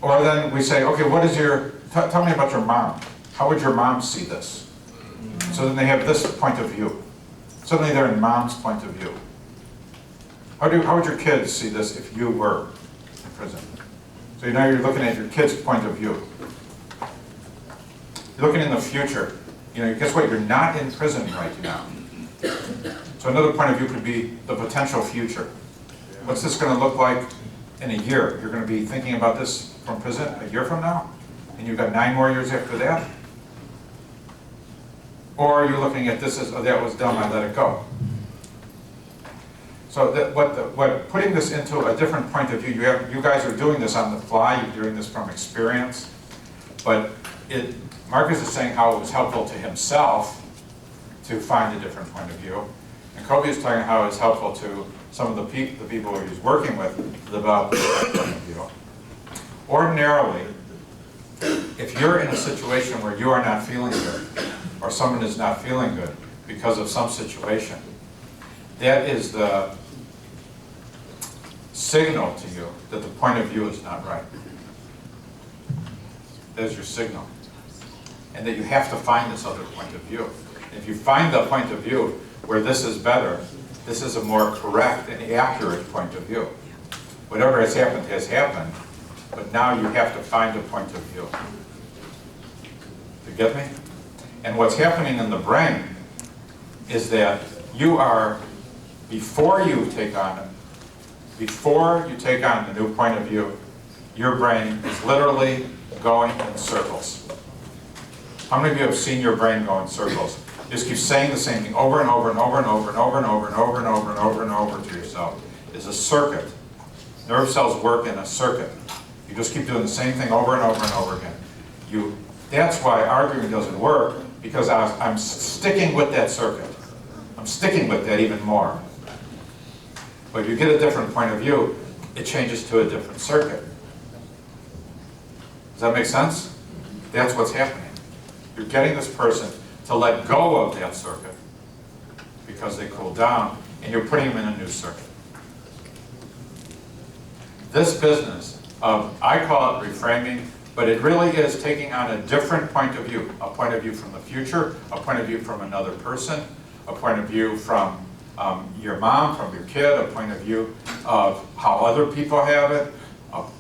or then we say, okay, what is your, tell me about your mom. How would your mom see this? So then they have this point of view. Suddenly they're in mom's point of view. How would your kids see this if you were in prison? So now you're looking at your kid's point of view. You're looking in the future. You know, guess what? You're not in prison right now. So another point of view could be the potential future. What's this going to look like in a year? You're going to be thinking about this from prison a year from now? And you've got 9 more years after that? Or you're looking at this as, oh, that was dumb, I let it go. So what putting this into a different point of view, you guys are doing this on the fly, you're doing this from experience, but Marcus is saying how it was helpful to himself to find a different point of view, and Kobe is talking how it's helpful to some of the people who he's working with to develop a different point of view. Ordinarily, if you're in a situation where you are not feeling good, or someone is not feeling good because of some situation, that is the signal to you that the point of view is not right. There's your signal. And that you have to find this other point of view. If you find the point of view where this is better, this is a more correct and accurate point of view. Whatever has happened, but now you have to find a point of view. You get me? And what's happening in the brain is that you are, before you take on the new point of view, your brain is literally going in circles. How many of you have seen your brain go in circles? You just keep saying the same thing over and over and over and over and over and over and over and over and over and over to yourself. It's a circuit. Nerve cells work in a circuit. You just keep doing the same thing over and over and over again. That's why arguing doesn't work, because I'm sticking with that circuit. I'm sticking with that even more. But if you get a different point of view, it changes to a different circuit. Does that make sense? That's what's happening. You're getting this person to let go of that circuit because they cool down, and you're putting them in a new circuit. This business of, I call it reframing, but it really is taking on a different point of view, a point of view from the future, a point of view from another person, a point of view from your mom, from your kid, a point of view of how other people have it.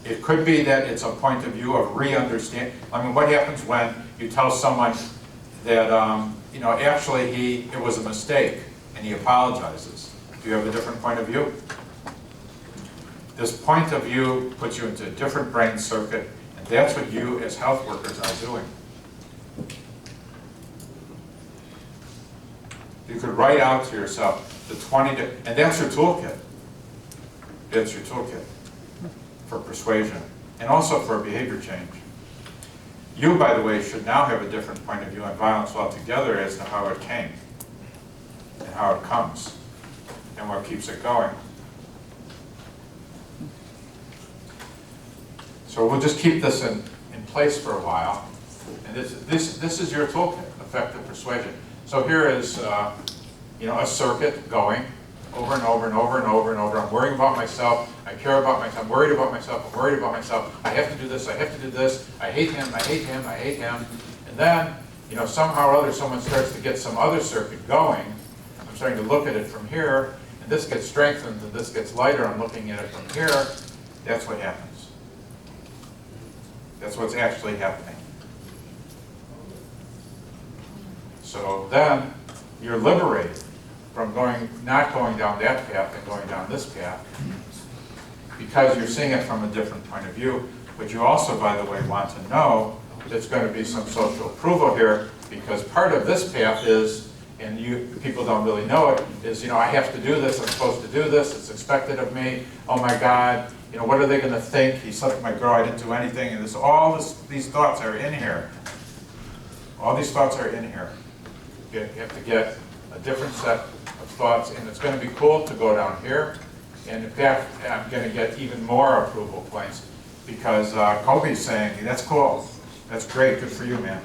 It could be that it's a point of view of re-understanding. I mean, what happens when you tell someone that, actually it was a mistake and he apologizes? Do you have a different point of view? This point of view puts you into a different brain circuit, and that's what you as health workers are doing. You could write out to yourself and that's your toolkit. That's your toolkit for persuasion and also for behavior change. You, by the way, should now have a different point of view on violence altogether as to how it came and how it comes and what keeps it going. So we'll just keep this in place for a while. And this is your toolkit, effective persuasion. So here is a circuit going over and over and over and over and over. I'm worrying about myself. I care about myself. I'm worried about myself. I'm worried about myself. I have to do this. I have to do this. I hate him. I hate him. I hate him. And then, somehow or other, someone starts to get some other circuit going. I'm starting to look at it from here, and this gets strengthened, and this gets lighter. I'm looking at it from here. That's what happens. That's what's actually happening. So then, you're liberated from not going down that path and going down this path, because you're seeing it from a different point of view. But you also, by the way, want to know there's going to be some social approval here, because part of this path is, and people don't really know it, is, I have to do this, I'm supposed to do this, it's expected of me, oh my God, what are they going to think? He slept with my girl, I didn't do anything, and these thoughts are in here. All these thoughts are in here. You have to get a different set of thoughts, and it's going to be cool to go down here. And in fact, I'm going to get even more approval points, because Kobe's saying, that's cool, that's great, good for you, man.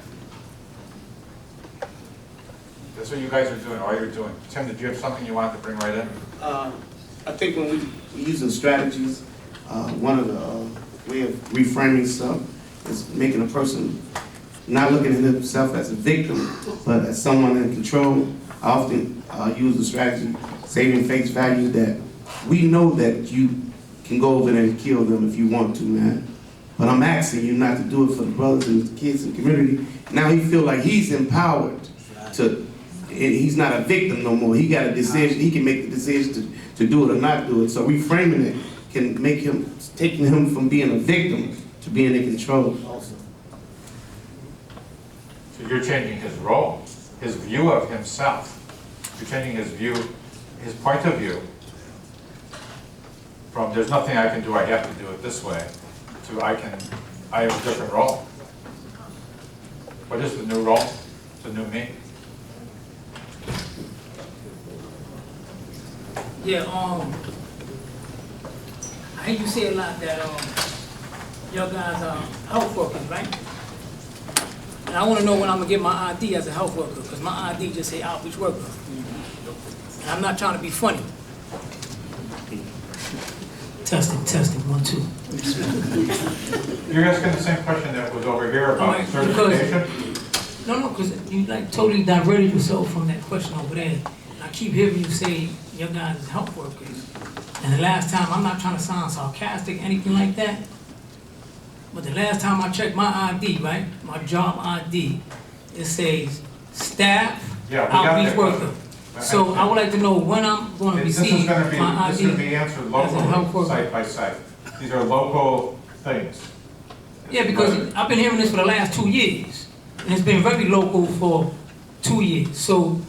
That's what you guys are doing, all you're doing. Tim, did you have something you wanted to bring right in? I think when we using strategies, one of the way of reframing stuff is making a person not looking at himself as a victim, but as someone in control. I often use the strategy, saving face value, that we know that you can go over there and kill them if you want to, man. But I'm asking you not to do it for the brothers and the kids in the community. Now he feel like he's empowered to, he's not a victim no more. He got a decision, he can make the decision to do it or not do it. So reframing it can make him, taking him from being a victim to being in control also. So you're changing his role, his view of himself. You're changing his view, his point of view, from there's nothing I can do, I have to do it this way, to I have a different role. What is the new role? The new me? Yeah, I hear you say a lot that y'all guys are health workers, right? And I want to know when I'm gonna get my ID as a health worker, because my ID just say outreach worker. And I'm not trying to be funny. Testing, 1, 2. You're asking the same question that was over here about certification? No, because you like totally diverted yourself from that question over there. And I keep hearing you say your guys is health workers. And the last time, I'm not trying to sound sarcastic, anything like that, but the last time I checked my ID, right, my job ID, it says staff, outreach worker. So I would like to know when I'm going to receive my ID. This is going to be answered locally, site by site. These are local things. Yeah, because I've been hearing this for the last 2 years. And it's been very local for 2 years. So,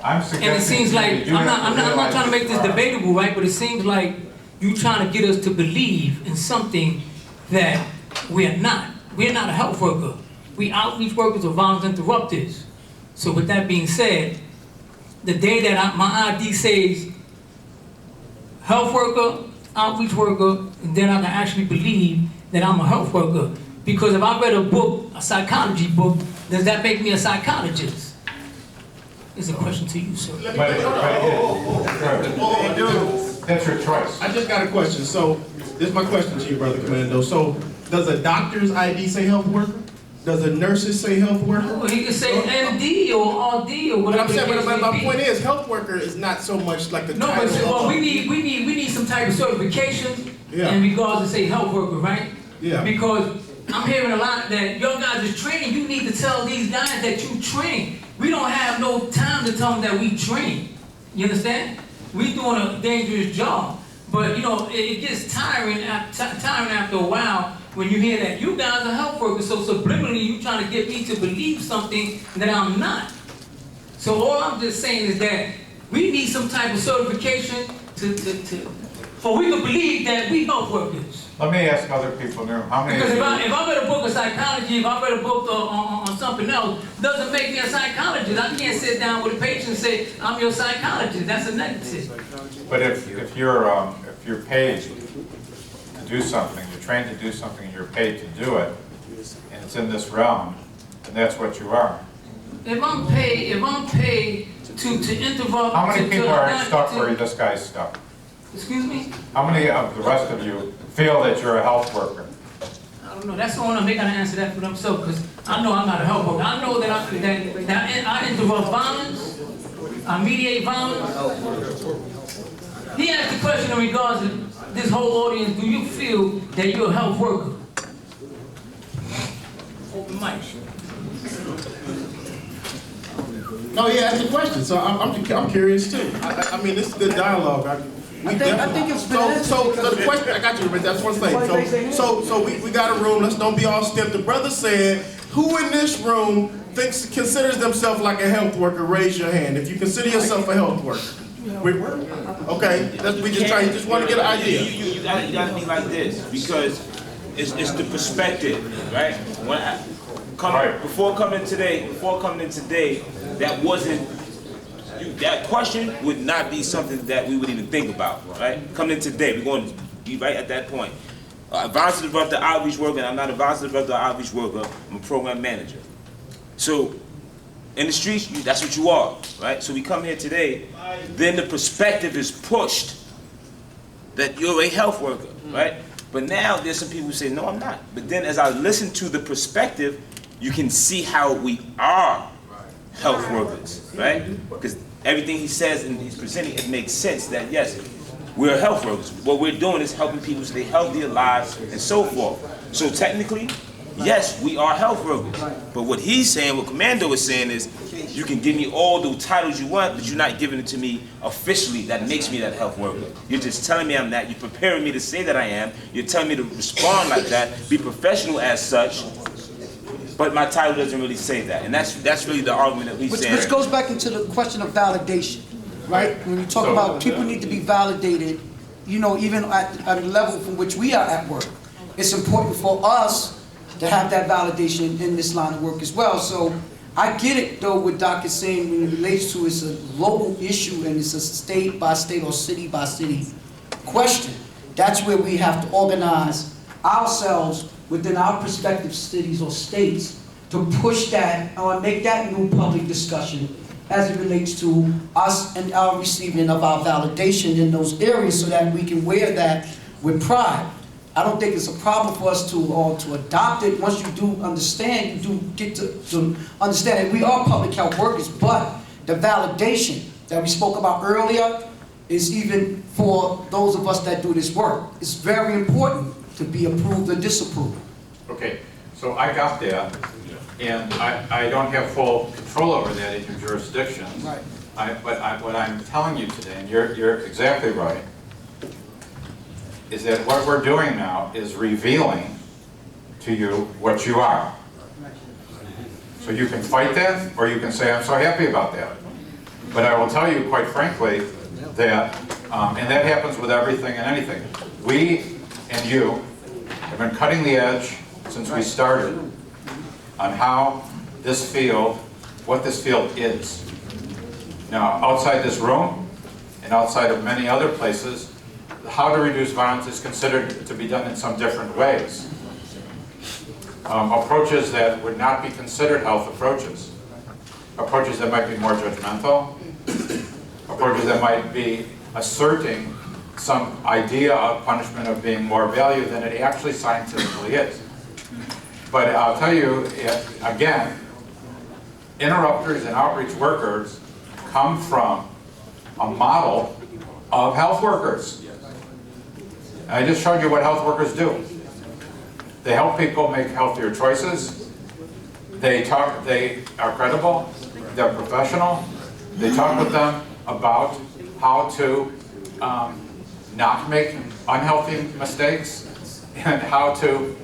and it seems like, I'm not trying to make this debatable, right? But it seems like you trying to get us to believe in something that we're not. We're not a health worker. We outreach workers or violence interrupters. So with that being said, the day that my ID says health worker, outreach worker, and then I can actually believe that I'm a health worker. Because if I read a book, a psychology book, does that make me a psychologist? It's a question to you, sir. That's your choice. I just got a question. So, this is my question to you, Brother Commando. So, does a doctor's ID say health worker? Does a nurse's say health worker? Well, he can say MD or RD or whatever. But my point is, health worker is not so much like the no, title. But well, we need some type of certification in regards to say health worker, right? Yeah. Because I'm hearing a lot that your guys is training. You need to tell these guys that you train. We don't have no time to tell them that we train. You understand? We doing a dangerous job. But you know, it gets tiring after a while when you hear that you guys are health workers. So subliminally, you trying to get me to believe something that I'm not. So all I'm just saying is that we need some type of certification for we can believe that we health workers. Let me ask other people in the room, how many? Because if I read a book of psychology, if I read a book on something else, doesn't make me a psychologist. I can't sit down with a patient and say, I'm your psychologist. That's a negative. But if you're paid to do something, you're trained to do something, and you're paid to do it, and it's in this realm, then that's what you are. If I'm paid to interrupt. How many people are stuck where this guy's stuck? Excuse me? How many of the rest of you feel that you're a health worker? I don't know. That's the one they gotta answer that for themselves, because I know I'm not a health worker. I know that I interrupt violence, I mediate violence. He asked the question in regards to this whole audience, do you feel that you're a health worker? Open mic. No, he asked a question, so I'm curious too. I mean, this is good dialogue. I think it's so the question. I got you, but that's one thing. So we got a room. Let's don't be all stiff. The brother said, "Who in this room considers themselves like a health worker? Raise your hand if you consider yourself a health worker." Okay, we just want to get an idea. You gotta be like this because it's the perspective, right? Before coming in today, that wasn't. That question would not be something that we would even think about, right? Coming in today, we're going to be right at that point. Advisor Director, Outreach Worker, and I'm not Advisor Director, Outreach Worker, I'm a Program Manager. So, in the streets, that's what you are, right? So we come here today, then the perspective is pushed that you're a health worker, right? But now there's some people who say, no, I'm not. But then as I listen to the perspective, you can see how we are health workers, right? Because everything he says and he's presenting, it makes sense that yes, we're health workers. What we're doing is helping people stay healthier lives and so forth. So technically, yes, we are health workers. But what he's saying, what Commando is saying is, you can give me all the titles you want, but you're not giving it to me officially. That makes me that health worker. You're just telling me I'm that. You're preparing me to say that I am. You're telling me to respond like that, be professional as such. But my title doesn't really say that. And that's really the argument that we're saying. Which goes back into the question of validation, right? When you talk about people need to be validated, you know, even at the level from which we are at work, it's important for us to have that validation in this line of work as well. So I get it, though, what Doc is saying when it relates to it's a local issue and it's a state by state or city by city question. That's where we have to organize ourselves within our prospective cities or states to push that or make that new public discussion as it relates to us and our receiving of our validation in those areas so that we can wear that with pride. I don't think it's a problem for us to adopt it. Once you do understand, you do get to understand that we are public health workers, but the validation that we spoke about earlier is even for those of us that do this work. It's very important to be approved or disapproved. Okay, so I got that, and I don't have full control over that in your jurisdiction. Right. But what I'm telling you today, and you're exactly right, is that what we're doing now is revealing to you what you are. So you can fight that, or you can say, I'm so happy about that. But I will tell you, quite frankly, that, and that happens with everything and anything. We and you have been cutting the edge since we started on how this field, what this field is. Now, outside this room, and outside of many other places, how to reduce violence is considered to be done in some different ways. Approaches that would not be considered health approaches. Approaches that might be more judgmental. Approaches that might be asserting some idea of punishment of being more value than it actually scientifically is. But I'll tell you, again, interrupters and outreach workers come from a model of health workers. I just showed you what health workers do. They help people make healthier choices. They are credible. They're professional. They talk with them about how to not make unhealthy mistakes and how to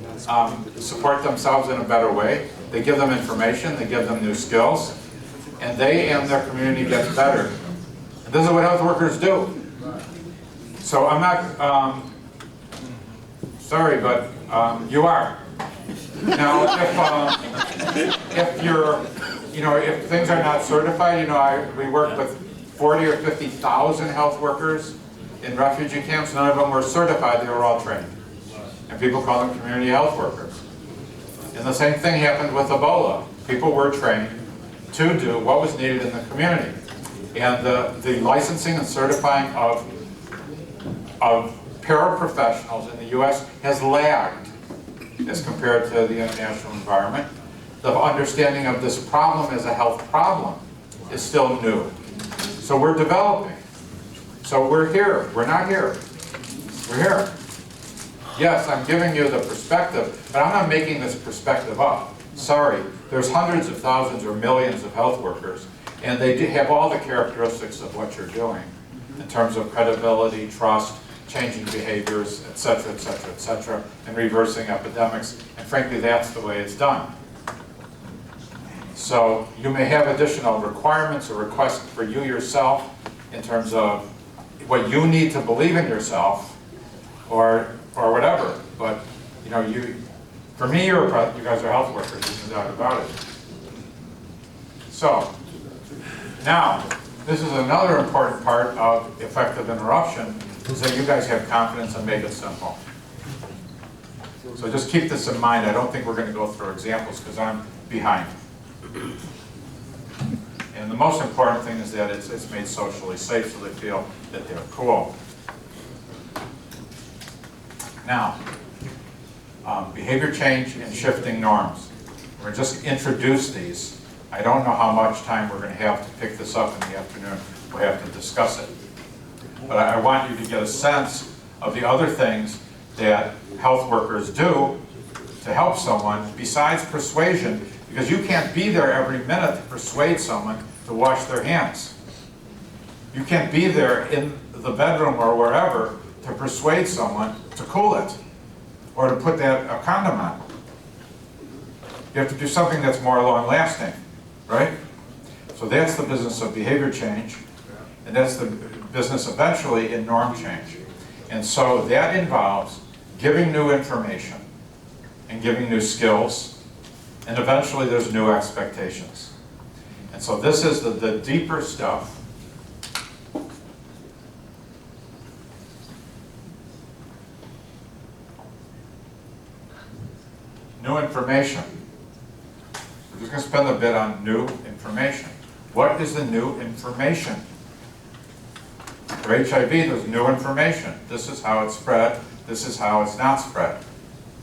support themselves in a better way. They give them information. They give them new skills. And they and their community gets better. And this is what health workers do. So I'm not... sorry, but you are. Now, if you're, if things are not certified, we work with 40 or 50,000 health workers in refugee camps. None of them were certified; they were all trained, and people call them community health workers. And the same thing happened with Ebola. People were trained to do what was needed in the community, and the licensing and certifying of paraprofessionals in the U.S. has lagged as compared to the international environment. The understanding of this problem as a health problem is still new. So we're developing. So we're here. We're not here. We're here. Yes, I'm giving you the perspective, but I'm not making this perspective up. Sorry. There's hundreds of thousands or millions of health workers, and they do have all the characteristics of what you're doing in terms of credibility, trust, changing behaviors, et cetera, et cetera, et cetera, and reversing epidemics. And frankly, that's the way it's done. So you may have additional requirements or requests for you yourself in terms of what you need to believe in yourself or whatever. But for me, you guys are health workers, there's no doubt about it. So now, this is another important part of effective interruption, is that you guys have confidence and make it simple. So just keep this in mind. I don't think we're going to go through examples because I'm behind. And the most important thing is that it's made socially safe so they feel that they're cool. Now, behavior change and shifting norms. We're just introduce these. I don't know how much time we're going to have to pick this up in the afternoon. We'll have to discuss it. But I want you to get a sense of the other things that health workers do to help someone besides persuasion, because you can't be there every minute to persuade someone to wash their hands. You can't be there in the bedroom or wherever to persuade someone to cool it or to put a condom on. You have to do something that's more long-lasting, right? So that's the business of behavior change, and that's the business eventually in norm change. And so that involves giving new information and giving new skills, and eventually there's new expectations. And so this is the deeper stuff. New information. We're just going to spend a bit on new information. What is the new information? For HIV, there's new information. This is how it's spread. This is how it's not spread.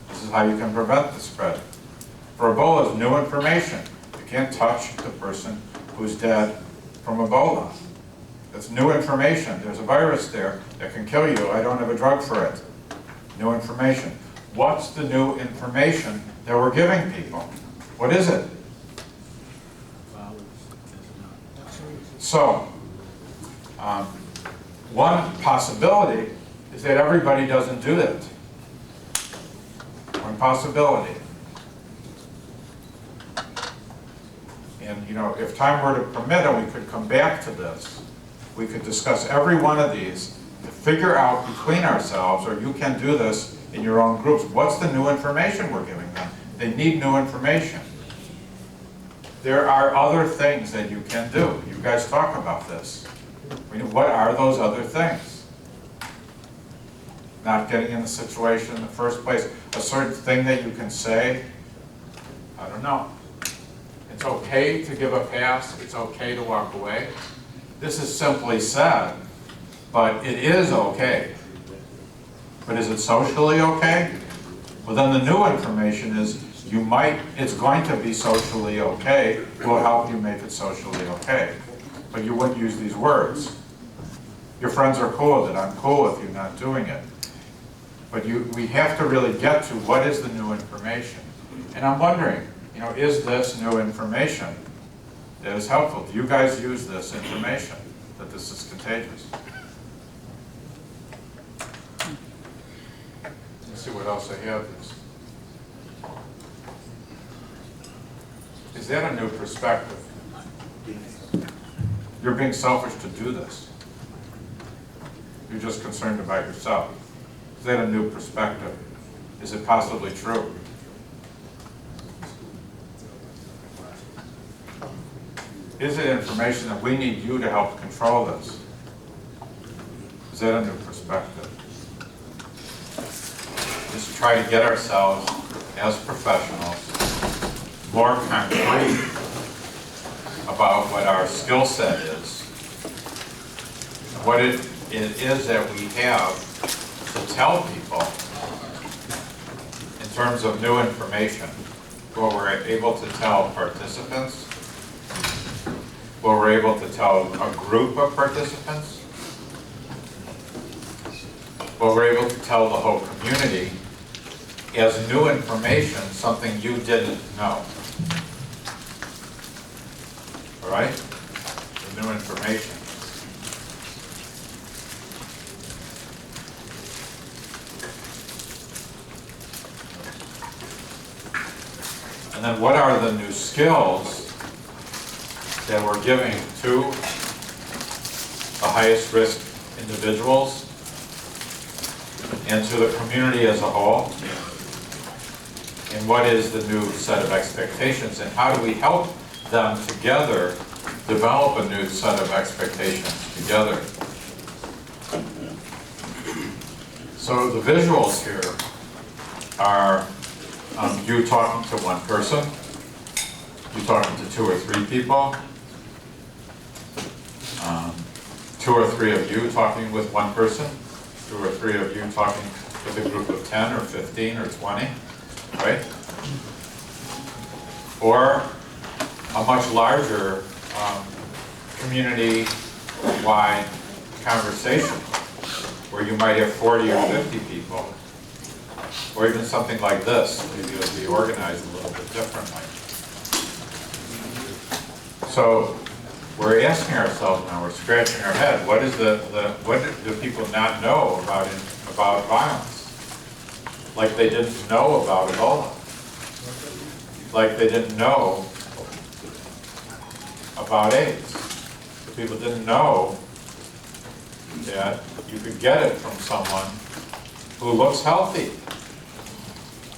This is how you can prevent the spread. For Ebola, it's new information. You can't touch the person who's dead from Ebola. That's new information. There's a virus there that can kill you. I don't have a drug for it. New information. What's the new information that we're giving people? What is it? So, one possibility is that everybody doesn't do it. One possibility. And you know, if time were to permit and we could come back to this, we could discuss every one of these to figure out between ourselves, or you can do this in your own groups, what's the new information we're giving them? They need new information. There are other things that you can do. You guys talk about this. What are those other things? Not getting in the situation in the first place. A certain thing that you can say, I don't know. It's okay to give a pass. It's okay to walk away. This is simply said, but it is okay. But is it socially okay? Well, then the new information is it's going to be socially okay. We'll help you make it socially okay. But you wouldn't use these words. Your friends are cool with it. I'm cool with you not doing it. But we have to really get to what is the new information. And I'm wondering, is this new information that is helpful? Do you guys use this information, that this is contagious? Let's see what else I have. Is that a new perspective? You're being selfish to do this. You're just concerned about yourself. Is that a new perspective? Is it possibly true? Is it information that we need you to help control this? Is that a new perspective? Just try to get ourselves, as professionals, more concrete about what our skill set is, what it is that we have to tell people in terms of new information, what we're able to tell participants, what we're able to tell a group of participants, what we're able to tell the whole community as new information, something you didn't know. All right? The new information. And then what are the new skills that we're giving to the highest risk individuals and to the community as a whole? And what is the new set of expectations, and how do we help them together develop a new set of expectations together? So the visuals here are you talking to one person, you talking to 2 or 3 people, 2 or 3 of you talking with one person, 2 or 3 of you talking with a group of 10 or 15 or 20, right? Or a much larger community-wide conversation where you might have 40 or 50 people, or even something like this. Maybe it'll be organized a little bit differently. So we're asking ourselves now, we're scratching our head, what do people not know about violence? Like they didn't know about Ebola. Like they didn't know about AIDS. People didn't know that you could get it from someone who looks healthy.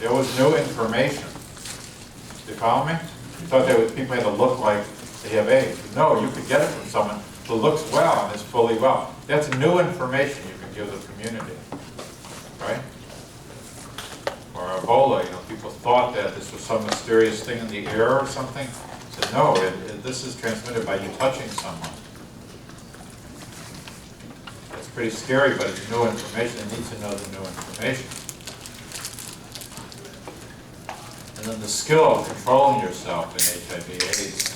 It was new information. Do you follow me? You thought that people had to look like they have AIDS. No, you could get it from someone who looks well and is fully well. That's new information you can give the community, right? Or Ebola, people thought that this was some mysterious thing in the air or something. Said, no, this is transmitted by you touching someone. It's pretty scary, but it's new information. It needs to know the new information. And then the skill of controlling yourself in HIV/AIDS,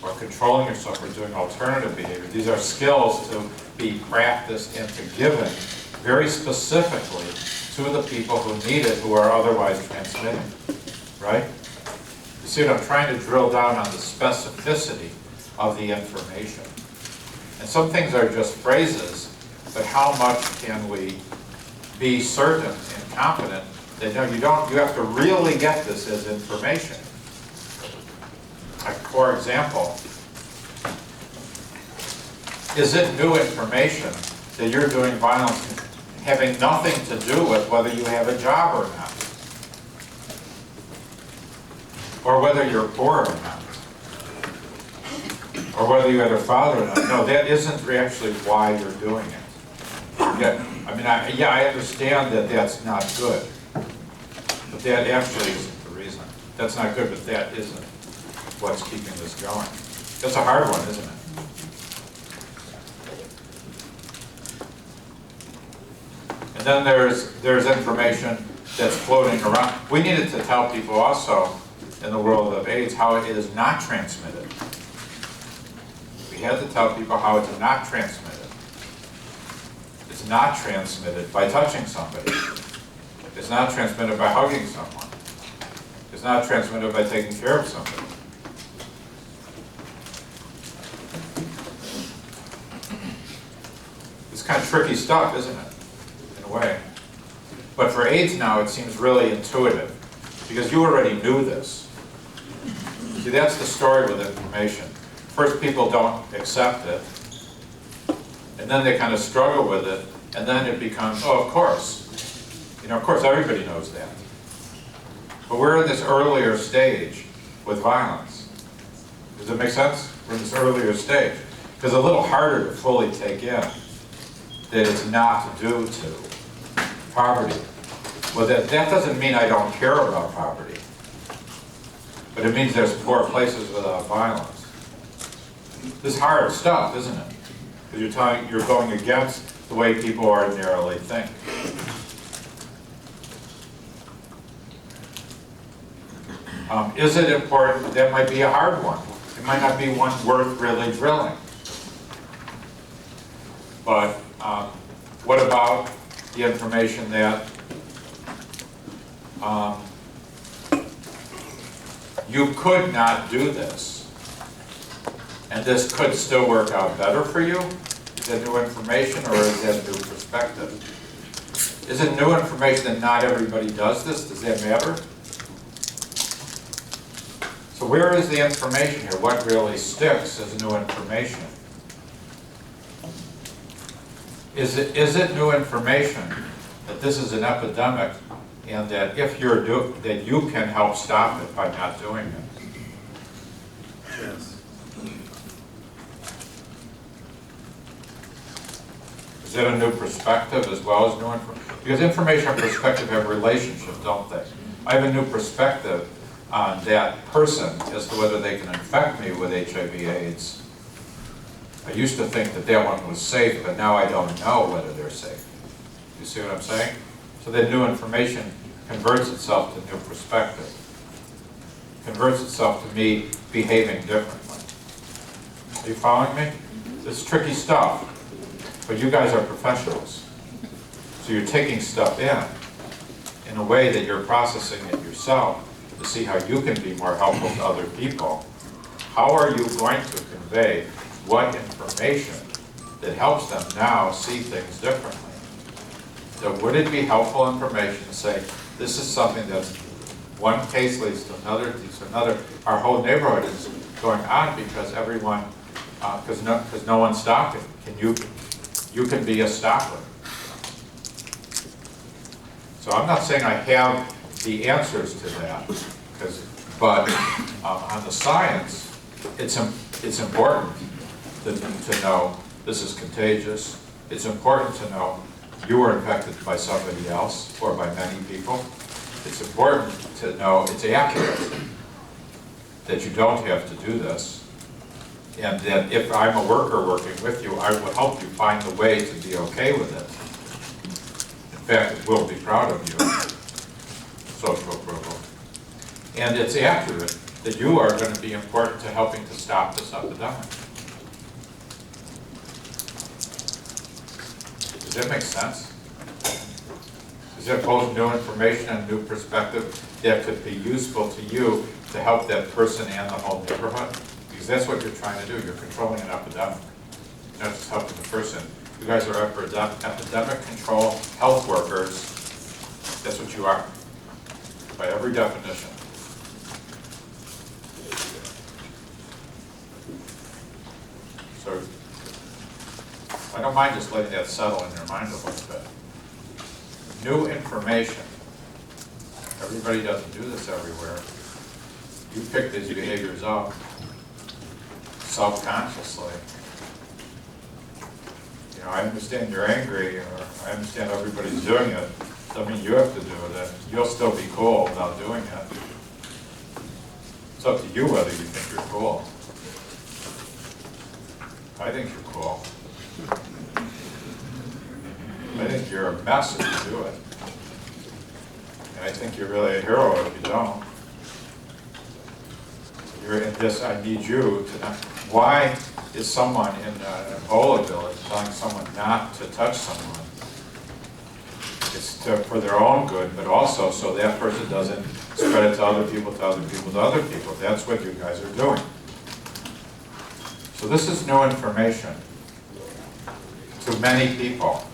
or controlling yourself or doing alternative behavior. These are skills to be practiced and to given very specifically to the people who need it, who are otherwise transmitting, right? You see what I'm trying to drill down on the specificity of the information. And some things are just phrases, but how much can we be certain and confident that you have to really get this as information. Like, for example, is it new information that you're doing violence having nothing to do with whether you have a job or not? Or whether you're poor or not? Or whether you had a father or not? No, that isn't actually why you're doing it. I understand that that's not good. But that actually isn't the reason. That's not good, but that isn't what's keeping this going. That's a hard one, isn't it? And then there's information that's floating around. We needed to tell people also in the world of AIDS how it is not transmitted. We had to tell people how it's not transmitted. It's not transmitted by touching somebody. It's not transmitted by hugging someone. It's not transmitted by taking care of somebody. It's kind of tricky stuff, isn't it? In a way. But for AIDS now, it seems really intuitive, because you already knew this. See, that's the story with information. First, people don't accept it, and then they kind of struggle with it, and then it becomes, oh, of course. Of course, everybody knows that. But we're in this earlier stage with violence. Does it make sense? We're in this earlier stage. Because it's a little harder to fully take in that it's not due to poverty. Well, that doesn't mean I don't care about poverty. But it means there's poor places without violence. This is hard stuff, isn't it? Because you're going against the way people ordinarily think. Is it important? That might be a hard one. It might not be one worth really drilling. But what about the information that you could not do this, and this could still work out better for you? Is that new information, or is that new perspective? Is it new information that not everybody does this? Does that matter? So where is the information here? What really sticks as new information? Is it new information that this is an epidemic, and that if that you can help stop it by not doing it? Yes. Is that a new perspective as well as new information? Because information and perspective have relationships, don't they? I have a new perspective on that person as to whether they can infect me with HIV/AIDS. I used to think that that one was safe, but now I don't know whether they're safe. You see what I'm saying? So that new information converts itself to new perspective. Converts itself to me behaving differently. Are you following me? It's tricky stuff, but you guys are professionals. So you're taking stuff in a way that you're processing it yourself to see how you can be more helpful to other people. How are you going to convey what information that helps them now see things differently? So would it be helpful information to say, this is something that's one case leads to another, leads to another. Our whole neighborhood is going on because everyone, because no one's stopping. You can be a stopper. So I'm not saying I have the answers to that, but on the science, it's important to know this is contagious. It's important to know you were infected by somebody else or by many people. It's important to know it's accurate, that you don't have to do this, and that if I'm a worker working with you, I will help you find a way to be okay with it. In fact, we'll be proud of you. Social approval. And it's accurate that you are going to be important to helping to stop this epidemic. Does that make sense? Does that both new information and new perspective that could be useful to you to help that person and the whole neighborhood? Because that's what you're trying to do. You're controlling an epidemic. You're not just helping the person. You guys are epidemic control health workers. That's what you are, by every definition. So I don't mind just letting that settle in your mind a little bit. New information. Everybody doesn't do this everywhere. You pick these behaviors up self-consciously. You know, I understand you're angry, or I understand everybody's doing it. Doesn't mean you have to do it. You'll still be cool without doing it. It's up to you whether you think you're cool. I think you're cool. I think you're a mess if you do it. And I think you're really a hero if you don't. You're in this, I need you to not. Why is someone in an Ebola village telling someone not to touch someone? It's for their own good, but also so that person doesn't spread it to other people, to other people, to other people. That's what you guys are doing. So this is new information to many people.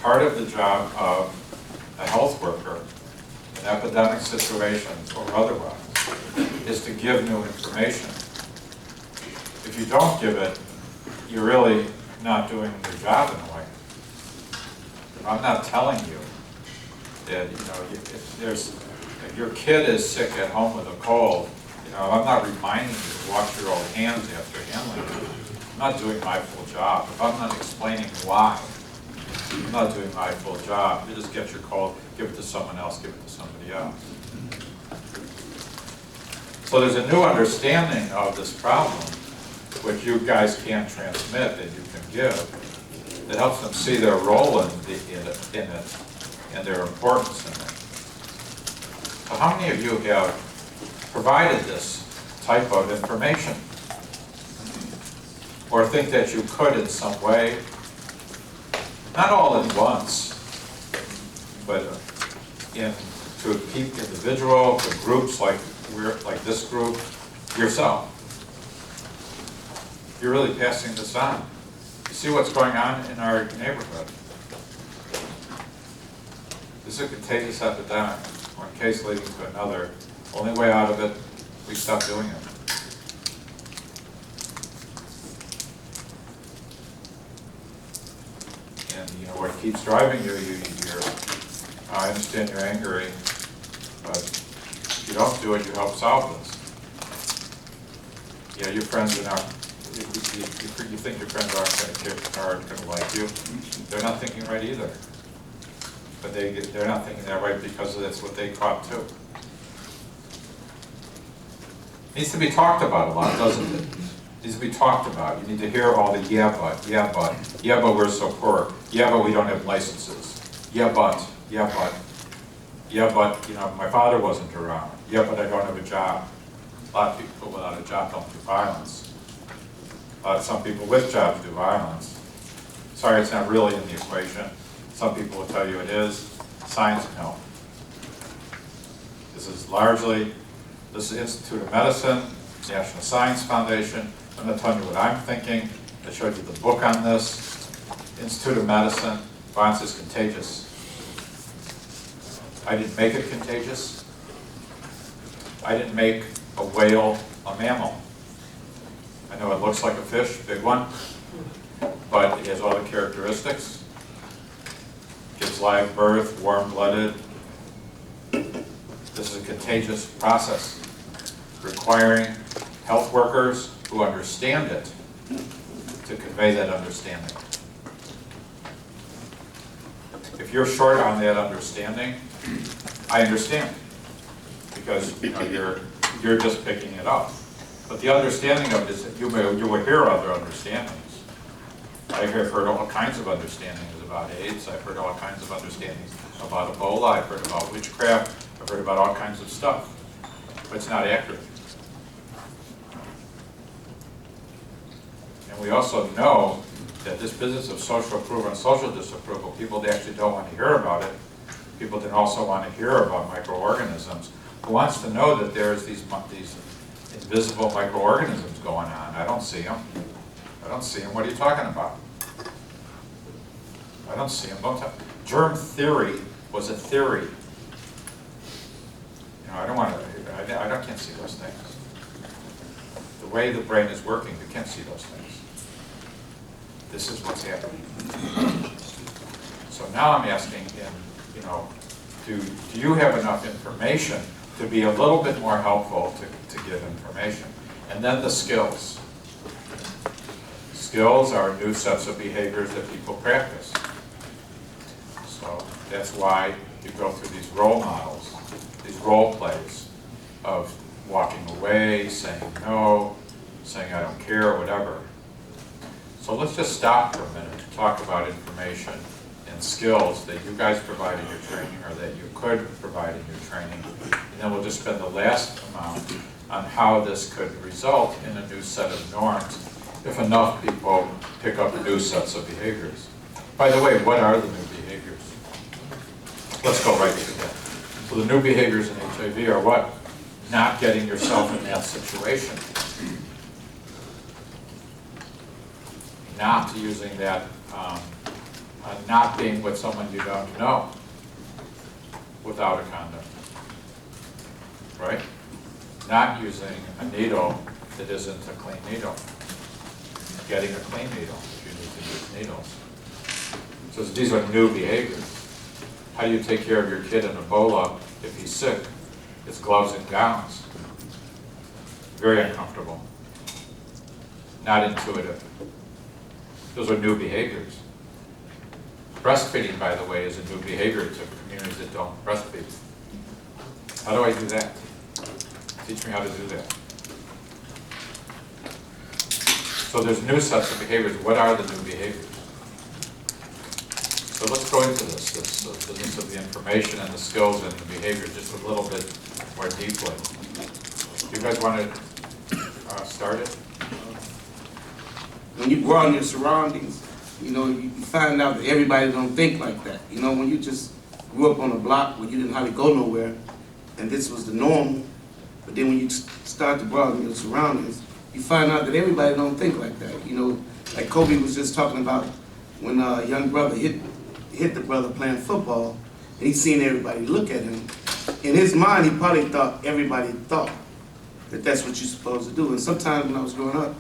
Part of the job of a health worker in epidemic situations or otherwise is to give new information. If you don't give it, you're really not doing your job in a way. I'm not telling you that, if your kid is sick at home with a cold, I'm not reminding you to wash your own hands after handling it. I'm not doing my full job. If I'm not explaining why, I'm not doing my full job. You just get your cold, give it to someone else, give it to somebody else. So there's a new understanding of this problem, which you guys can transmit, that you can give, that helps them see their role in it and their importance in it. So how many of you have provided this type of information? Or think that you could in some way? Not all at once, but to keep individual, to groups like this group, yourself. You're really passing this on. You see what's going on in our neighborhood. This is a contagious epidemic. One case leading to another. Only way out of it, we stop doing it. And what keeps driving you, I understand you're angry, but if you don't do it, you help solve this. Yeah, your friends are not, you think your friends aren't going to like you. They're not thinking right either. But they're not thinking that right because that's what they caught too. Needs to be talked about a lot, doesn't it? Needs to be talked about. You need to hear all the yeah, but we're so poor. Yeah, but we don't have licenses. Yeah, but, you know, my father wasn't around. Yeah, but I don't have a job. A lot of people without a job don't do violence. Some people with jobs do violence. Sorry, it's not really in the equation. Some people will tell you it is. Science, no. This is Institute of Medicine, National Science Foundation. I'm not telling you what I'm thinking. I showed you the book on this. Institute of Medicine, violence is contagious. I didn't make it contagious. I didn't make a whale a mammal. I know it looks like a fish, big one, but it has all the characteristics. Gives live birth, warm-blooded. This is a contagious process, requiring health workers who understand it to convey that understanding. If you're short on that understanding, I understand, because you know you're just picking it up. But the understanding of it is that you will hear other understandings. I've heard all kinds of understandings about AIDS. I've heard all kinds of understandings about Ebola. I've heard about witchcraft. I've heard about all kinds of stuff. But it's not accurate. And we also know that this business of social approval and social disapproval, people that actually don't want to hear about it, people that also want to hear about microorganisms, who wants to know that there's these invisible microorganisms going on. I don't see them. I don't see them. What are you talking about? I don't see them. Germ theory was a theory. You know, I can't see those things. The way the brain is working, you can't see those things. This is what's happening. So now I'm asking him, you know, do you have enough information to be a little bit more helpful to give information? And then the skills. Skills are new sets of behaviors that people practice. So that's why you go through these role models, these role plays of walking away, saying no, saying I don't care, whatever. So let's just stop for a minute to talk about information and skills that you guys provide in your training, or that you could provide in your training. And then we'll just spend the last amount on how this could result in a new set of norms if enough people pick up new sets of behaviors. By the way, what are the new behaviors? Let's go right to that. So the new behaviors in HIV are what? Not getting yourself in that situation. Not using that, not being with someone you don't know without a condom, right? Not using a needle that isn't a clean needle. Getting a clean needle if you need to use needles. So these are new behaviors. How do you take care of your kid in Ebola if he's sick? It's gloves and gowns. Very uncomfortable. Not intuitive. Those are new behaviors. Breastfeeding, by the way, is a new behavior to communities that don't breastfeed. How do I do that? Teach me how to do that. So there's new sets of behaviors. What are the new behaviors? So let's go into this business of the information and the skills and the behavior just a little bit more deeply. You guys want to start it? When you grow in your surroundings, you know, you find out that everybody don't think like that. You know, when you just grew up on a block where you didn't hardly go nowhere, and this was the norm, but then when you start to broaden your surroundings, you find out that everybody don't think like that. You know, like Kobe was just talking about when a young brother hit the brother playing football, and he seen everybody look at him. In his mind, he probably thought everybody thought that that's what you're supposed to do. And sometimes when I was growing up,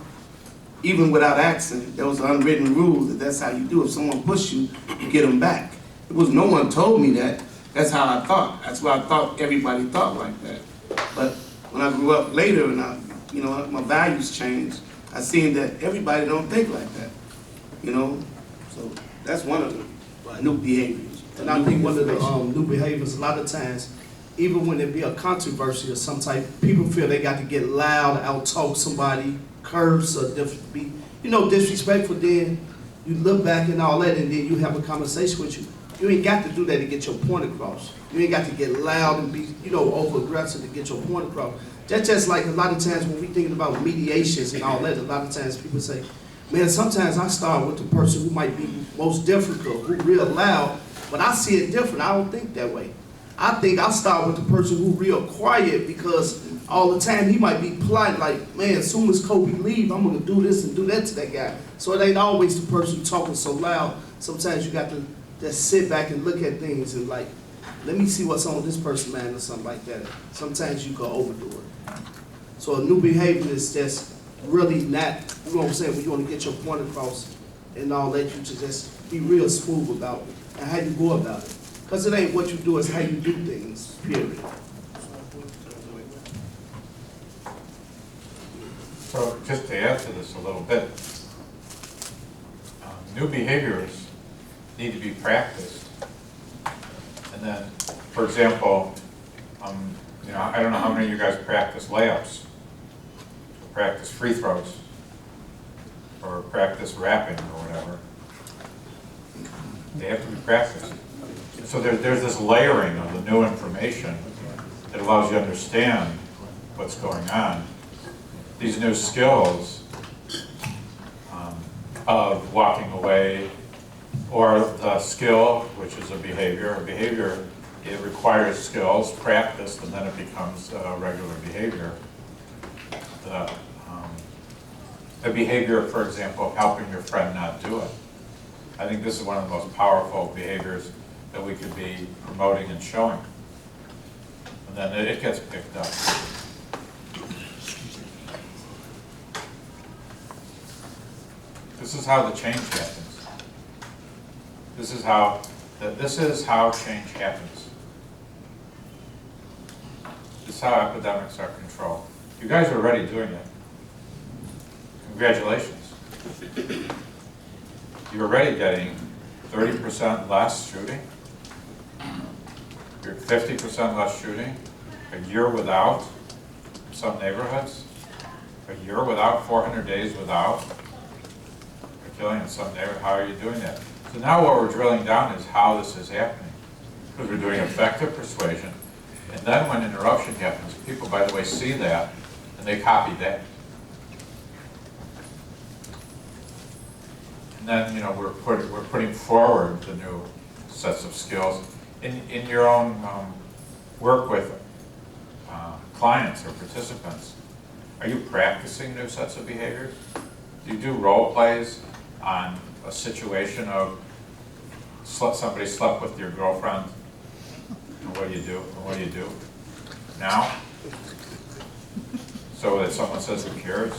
even without asking, there was an unwritten rule that that's how you do. If someone pushed you, you get them back. It was no one told me that. That's how I thought. That's why I thought everybody thought like that. But when I grew up later and my values changed, I seen that everybody don't think like that. You know, so that's one of the new behaviors. And I think one of the new behaviors, a lot of times, even when there be a controversy or some type, people feel they got to get loud, out-talk somebody, curse or be, disrespectful, then you look back and all that, and then you have a conversation with you. You ain't got to do that to get your point across. You ain't got to get loud and be, over-aggressive to get your point across. That's just like a lot of times when we thinking about mediations and all that, a lot of times people say, man, sometimes I start with the person who might be most difficult, who real loud, but I see it different. I don't think that way. I think I start with the person who real quiet, because all the time he might be polite, like, man, as soon as Kobe leave, I'm gonna do this and do that to that guy. So it ain't always the person talking so loud. Sometimes you got to just sit back and look at things and like, let me see what's on with this person, man, or something like that. Sometimes you can overdo it. So a new behavior is just really not, you know what I'm saying, when you want to get your point across and all that, you should just be real smooth about it and how you go about it. Because it ain't what you do, it's how you do things, period. So just to add to this a little bit, new behaviors need to be practiced. And then, for example, I don't know how many of you guys practice layups, practice free throws, or practice rapping or whatever. They have to be practiced. So there's this layering of the new information that allows you to understand what's going on. These new skills of walking away, or the skill, which is a behavior. A behavior, it requires skills, practice, and then it becomes regular behavior. A behavior, for example, of helping your friend not do it. I think this is one of the most powerful behaviors that we could be promoting and showing. And then it gets picked up. This is how the change happens. This is how change happens. This is how epidemics are controlled. You guys are already doing it. Congratulations. You're already getting 30% less shooting. You're 50% less shooting. A year without some neighborhoods. A year without, 400 days without a killing in some neighborhood. How are you doing that? So now what we're drilling down is how this is happening. Because we're doing effective persuasion. And then when interruption happens, people, by the way, see that and they copy that. And then, we're putting forward the new sets of skills in your own work with clients or participants. Are you practicing new sets of behaviors? Do you do role plays on a situation of somebody slept with your girlfriend, and what do you do? And what do you do now? So that someone says who cares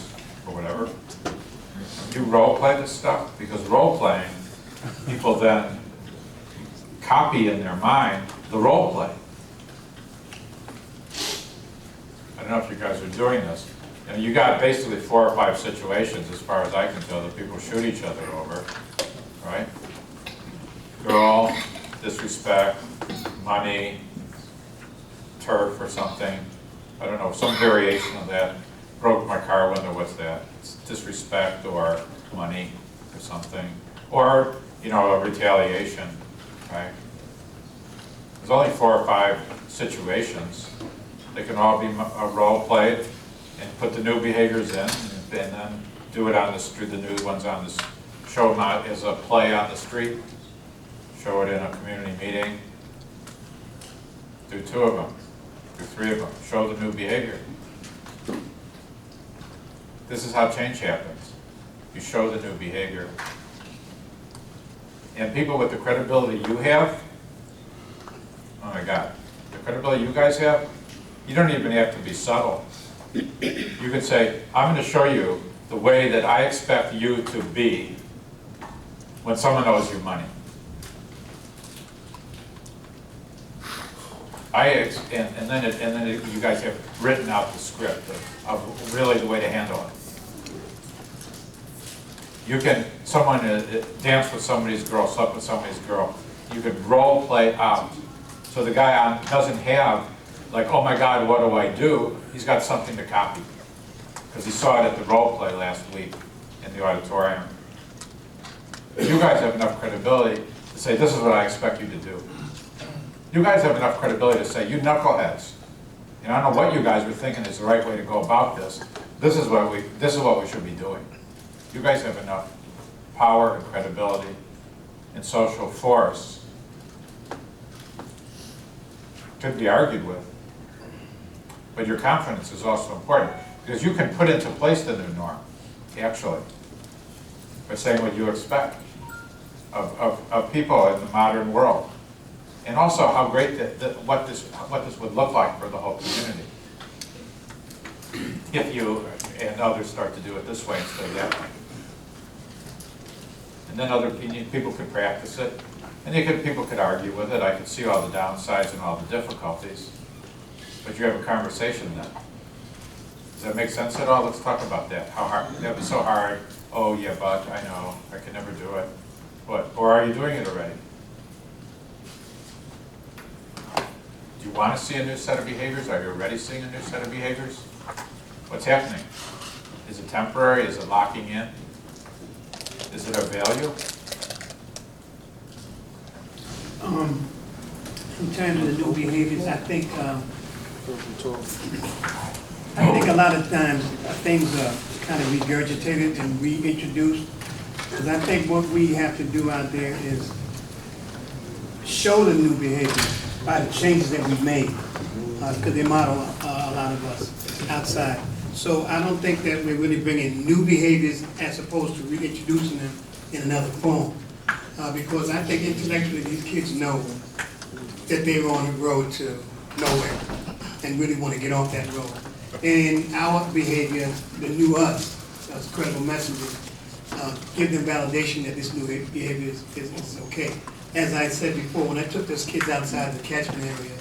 or whatever. Do role play this stuff, because role playing, people then copy in their mind the role play. I don't know if you guys are doing this. You got basically 4 or 5 situations, as far as I can tell, that people shoot each other over, right? Girl, disrespect, money, turf or something. I don't know, some variation of that. Broke my car window, what's that? It's disrespect or money or something. Or, a retaliation, right? There's only 4 or 5 situations. They can all be role played and put the new behaviors in, and then do it on the street, the new ones on the, show them out as a play on the street, show it in a community meeting, do 2 of them, do 3 of them, show the new behavior. This is how change happens. You show the new behavior. And people with the credibility you have, oh my God, the credibility you guys have, you don't even have to be subtle. You could say, I'm going to show you the way that I expect you to be when someone owes you money. And then you guys have written out the script of really the way to handle it. You can, someone dance with somebody's girl, slept with somebody's girl. You could role play out. So the guy doesn't have like, oh my God, what do I do? He's got something to copy. Because he saw it at the role play last week in the auditorium. You guys have enough credibility to say, this is what I expect you to do. You guys have enough credibility to say, you knuckleheads. You know, I don't know what you guys were thinking is the right way to go about this. This is what we should be doing. You guys have enough power and credibility and social force to be argued with. But your confidence is also important, because you can put into place the new norm, actually, by saying what you expect of people in the modern world. And also how great what this would look like for the whole community. If you and others start to do it this way instead of that way. And then other people could practice it, and people could argue with it. I could see all the downsides and all the difficulties, but you have a conversation then. Does that make sense at all? Let's talk about that. How hard? That was so hard. Oh yeah, but I know I can never do it. What? Or are you doing it already? Do you want to see a new set of behaviors? Are you already seeing a new set of behaviors? What's happening? Is it temporary? Is it locking in? Is it of value? In terms of the new behaviors, I think a lot of times things are kind of regurgitated and reintroduced. Because I think what we have to do out there is show the new behaviors by the changes that we've made, because they model a lot of us outside. So I don't think that we're really bringing new behaviors as opposed to reintroducing them in another form. Because I think intellectually these kids know that they're on the road to nowhere and really want to get off that road. And our behavior, the new us, as credible messengers, give them validation that this new behavior is okay. As I said before, when I took those kids outside the catchment area,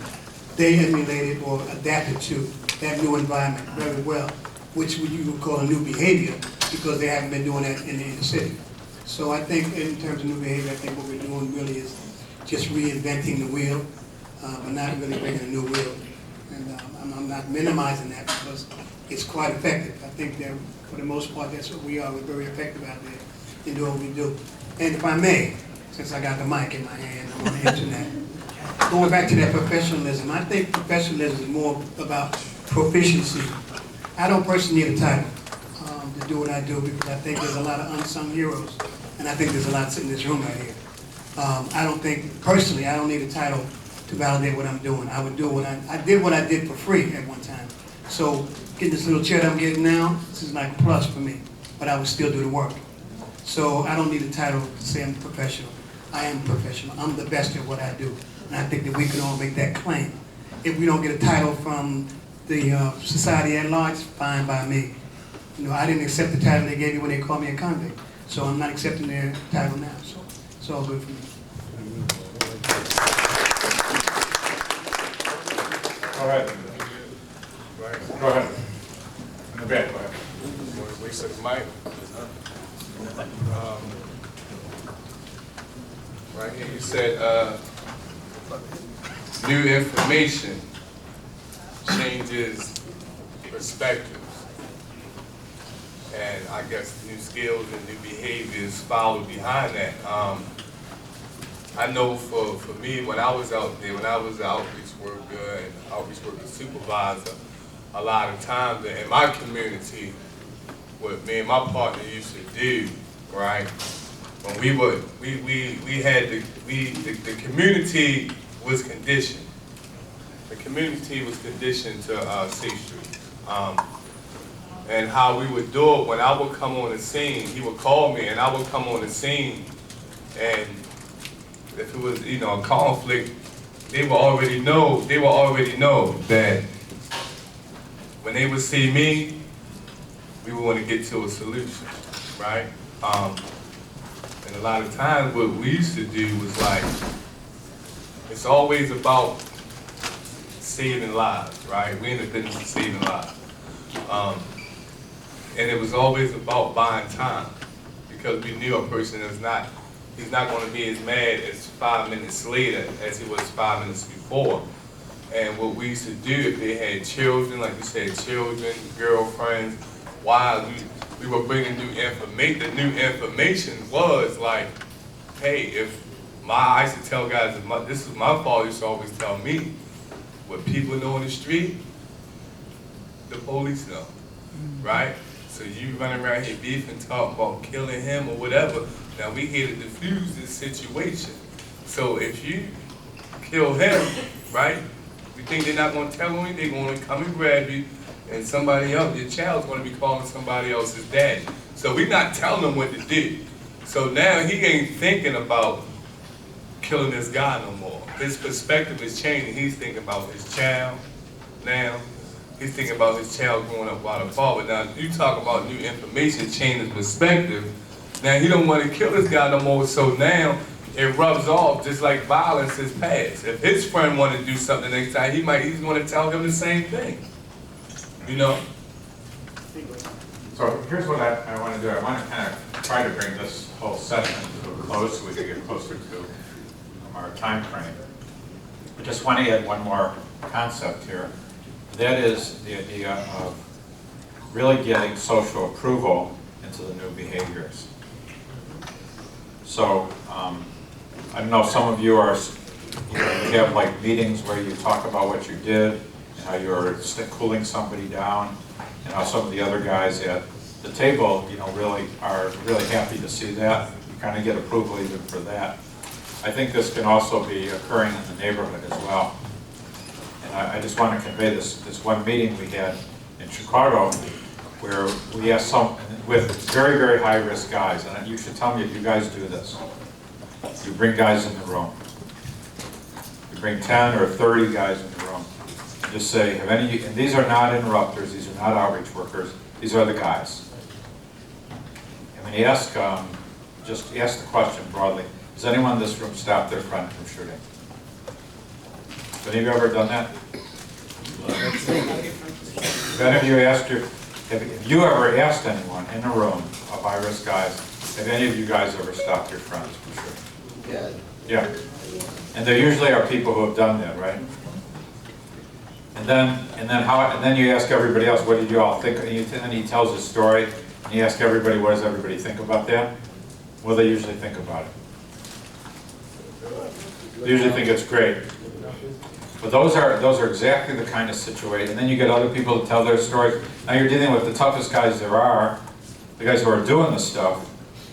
they emulated or adapted to that new environment very well, which you would call a new behavior because they haven't been doing that in the inner city. So I think in terms of new behavior, I think what we're doing really is just reinventing the wheel, but not really bringing a new wheel. And I'm not minimizing that because it's quite effective. I think that for the most part, that's what we are. We're very effective out there in doing what we do. And if I may, since I got the mic in my hand, I want to answer that. Going back to that professionalism, I think professionalism is more about proficiency. I don't personally need a title to do what I do because I think there's a lot of unsung heroes, and I think there's a lot sitting in this room right here. I don't think, personally, I don't need a title to validate what I'm doing. I would do what I did what I did for free at one time. So getting this little chair that I'm getting now, this is like a plus for me, but I would still do the work. So I don't need a title to say I'm professional. I am professional. I'm the best at what I do. And I think that we can all make that claim. If we don't get a title from the society at large, fine by me. You know, I didn't accept the title they gave me when they called me a convict. So I'm not accepting their title now. So it's all good for me. Go ahead. Go ahead. In the back, go ahead. Wait a second, Mike. Right here, you said new information changes perspectives. And I guess new skills and new behaviors follow behind that. I know for me, when I was out there, when I was an outreach worker and outreach worker supervisor, a lot of times in my community, what me and my partner used to do, right? When the community was conditioned. The community was conditioned to Sixth Street. And how we would do it, when I would come on the scene, he would call me and I would come on the scene, and if it was, you know, a conflict, they would already know that when they would see me, we would want to get to a solution, right? And a lot of times what we used to do was like, it's always about saving lives, right? We're in the business of saving lives. And it was always about buying time, because we knew a person is not, he's not going to be as mad as 5 minutes later as he was 5 minutes before. And what we used to do if they had children, like you said, children, girlfriends, wives, we were bringing new information. The new information was like, hey, if I used to tell guys, this is my father used to always tell me, what people know in the street, the police know, right? So you running around here beefing, talking about killing him or whatever. Now we here to diffuse this situation. So if you kill him, right? You think they're not gonna tell on you, they're gonna come and grab you, and somebody else, your child's gonna be calling somebody else's daddy. So we're not telling them what to do. So now he ain't thinking about killing this guy no more. His perspective is changing. He's thinking about his child now. He's thinking about his child growing up without a father. Now, you talk about new information, change his perspective. Now, he don't want to kill this guy no more, so now it rubs off just like violence is past. If his friend wanted to do something next time, he's going to tell him the same thing. You know? So here's what I want to do. I want to kind of try to bring this whole session to a close so we can get closer to our time frame. I just want to add one more concept here. That is the idea of really getting social approval into the new behaviors. So, I don't know, some of you are, you have like meetings where you talk about what you did and how you're cooling somebody down, and how some of the other guys at the table, really are really happy to see that. You kind of get approval even for that. I think this can also be occurring in the neighborhood as well. And I just want to convey this one meeting we had in Chicago where we asked some, with very, very high-risk guys, and you should tell me if you guys do this. You bring guys in the room. You bring 10 or 30 guys in the room. Just say, have any, and these are not interrupters, these are not outreach workers, these are the guys. And when you ask, just ask the question broadly, has anyone in this room stopped their friend from shooting? Have any of you ever done that? Have any of you asked have you ever asked anyone in a room of high-risk guys, have any of you guys ever stopped your friends from shooting? Yeah. And there usually are people who have done that, right? And then you ask everybody else, what did you all think? And then he tells his story, and you ask everybody, what does everybody think about that? What do they usually think about it? They usually think it's great. But those are exactly the kind of situation. And then you get other people to tell their stories. Now you're dealing with the toughest guys there are, the guys who are doing the stuff,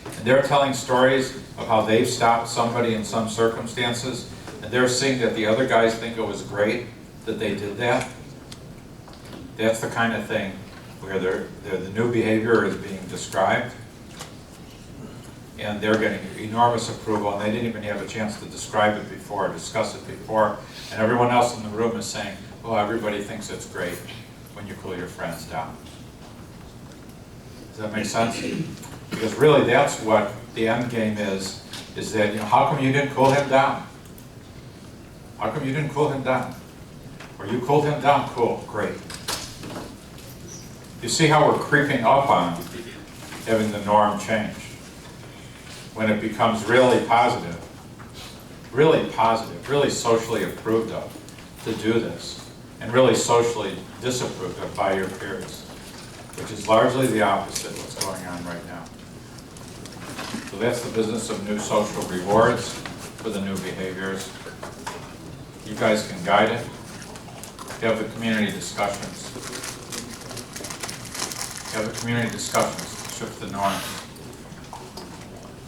and they're telling stories of how they've stopped somebody in some circumstances, and they're seeing that the other guys think it was great that they did that. That's the kind of thing where the new behavior is being described, and they're getting enormous approval, and they didn't even have a chance to describe it before, discuss it before, and everyone else in the room is saying, well, everybody thinks it's great when you cool your friends down. Does that make sense? Because really that's what the end game is that, how come you didn't cool him down? How come you didn't cool him down? Or you cooled him down? Cool, great. You see how we're creeping up on having the norm change. When it becomes really positive, really socially approved of to do this, and really socially disapproved of by your peers, which is largely the opposite of what's going on right now. So that's the business of new social rewards for the new behaviors. You guys can guide it. Have the community discussions. Have the community discussions to shift the norm.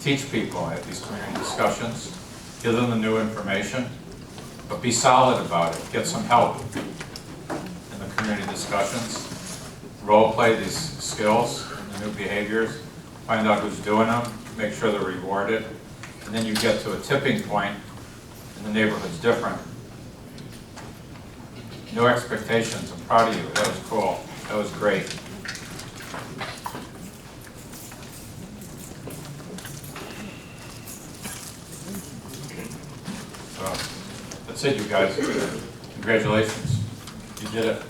Teach people at these community discussions. Give them the new information, but be solid about it. Get some help in the community discussions. Role play these skills and the new behaviors. Find out who's doing them. Make sure they're rewarded. And then you get to a tipping point and the neighborhood's different. No expectations. I'm proud of you. That was cool. That was great. So that's it, you guys. Congratulations. You did it.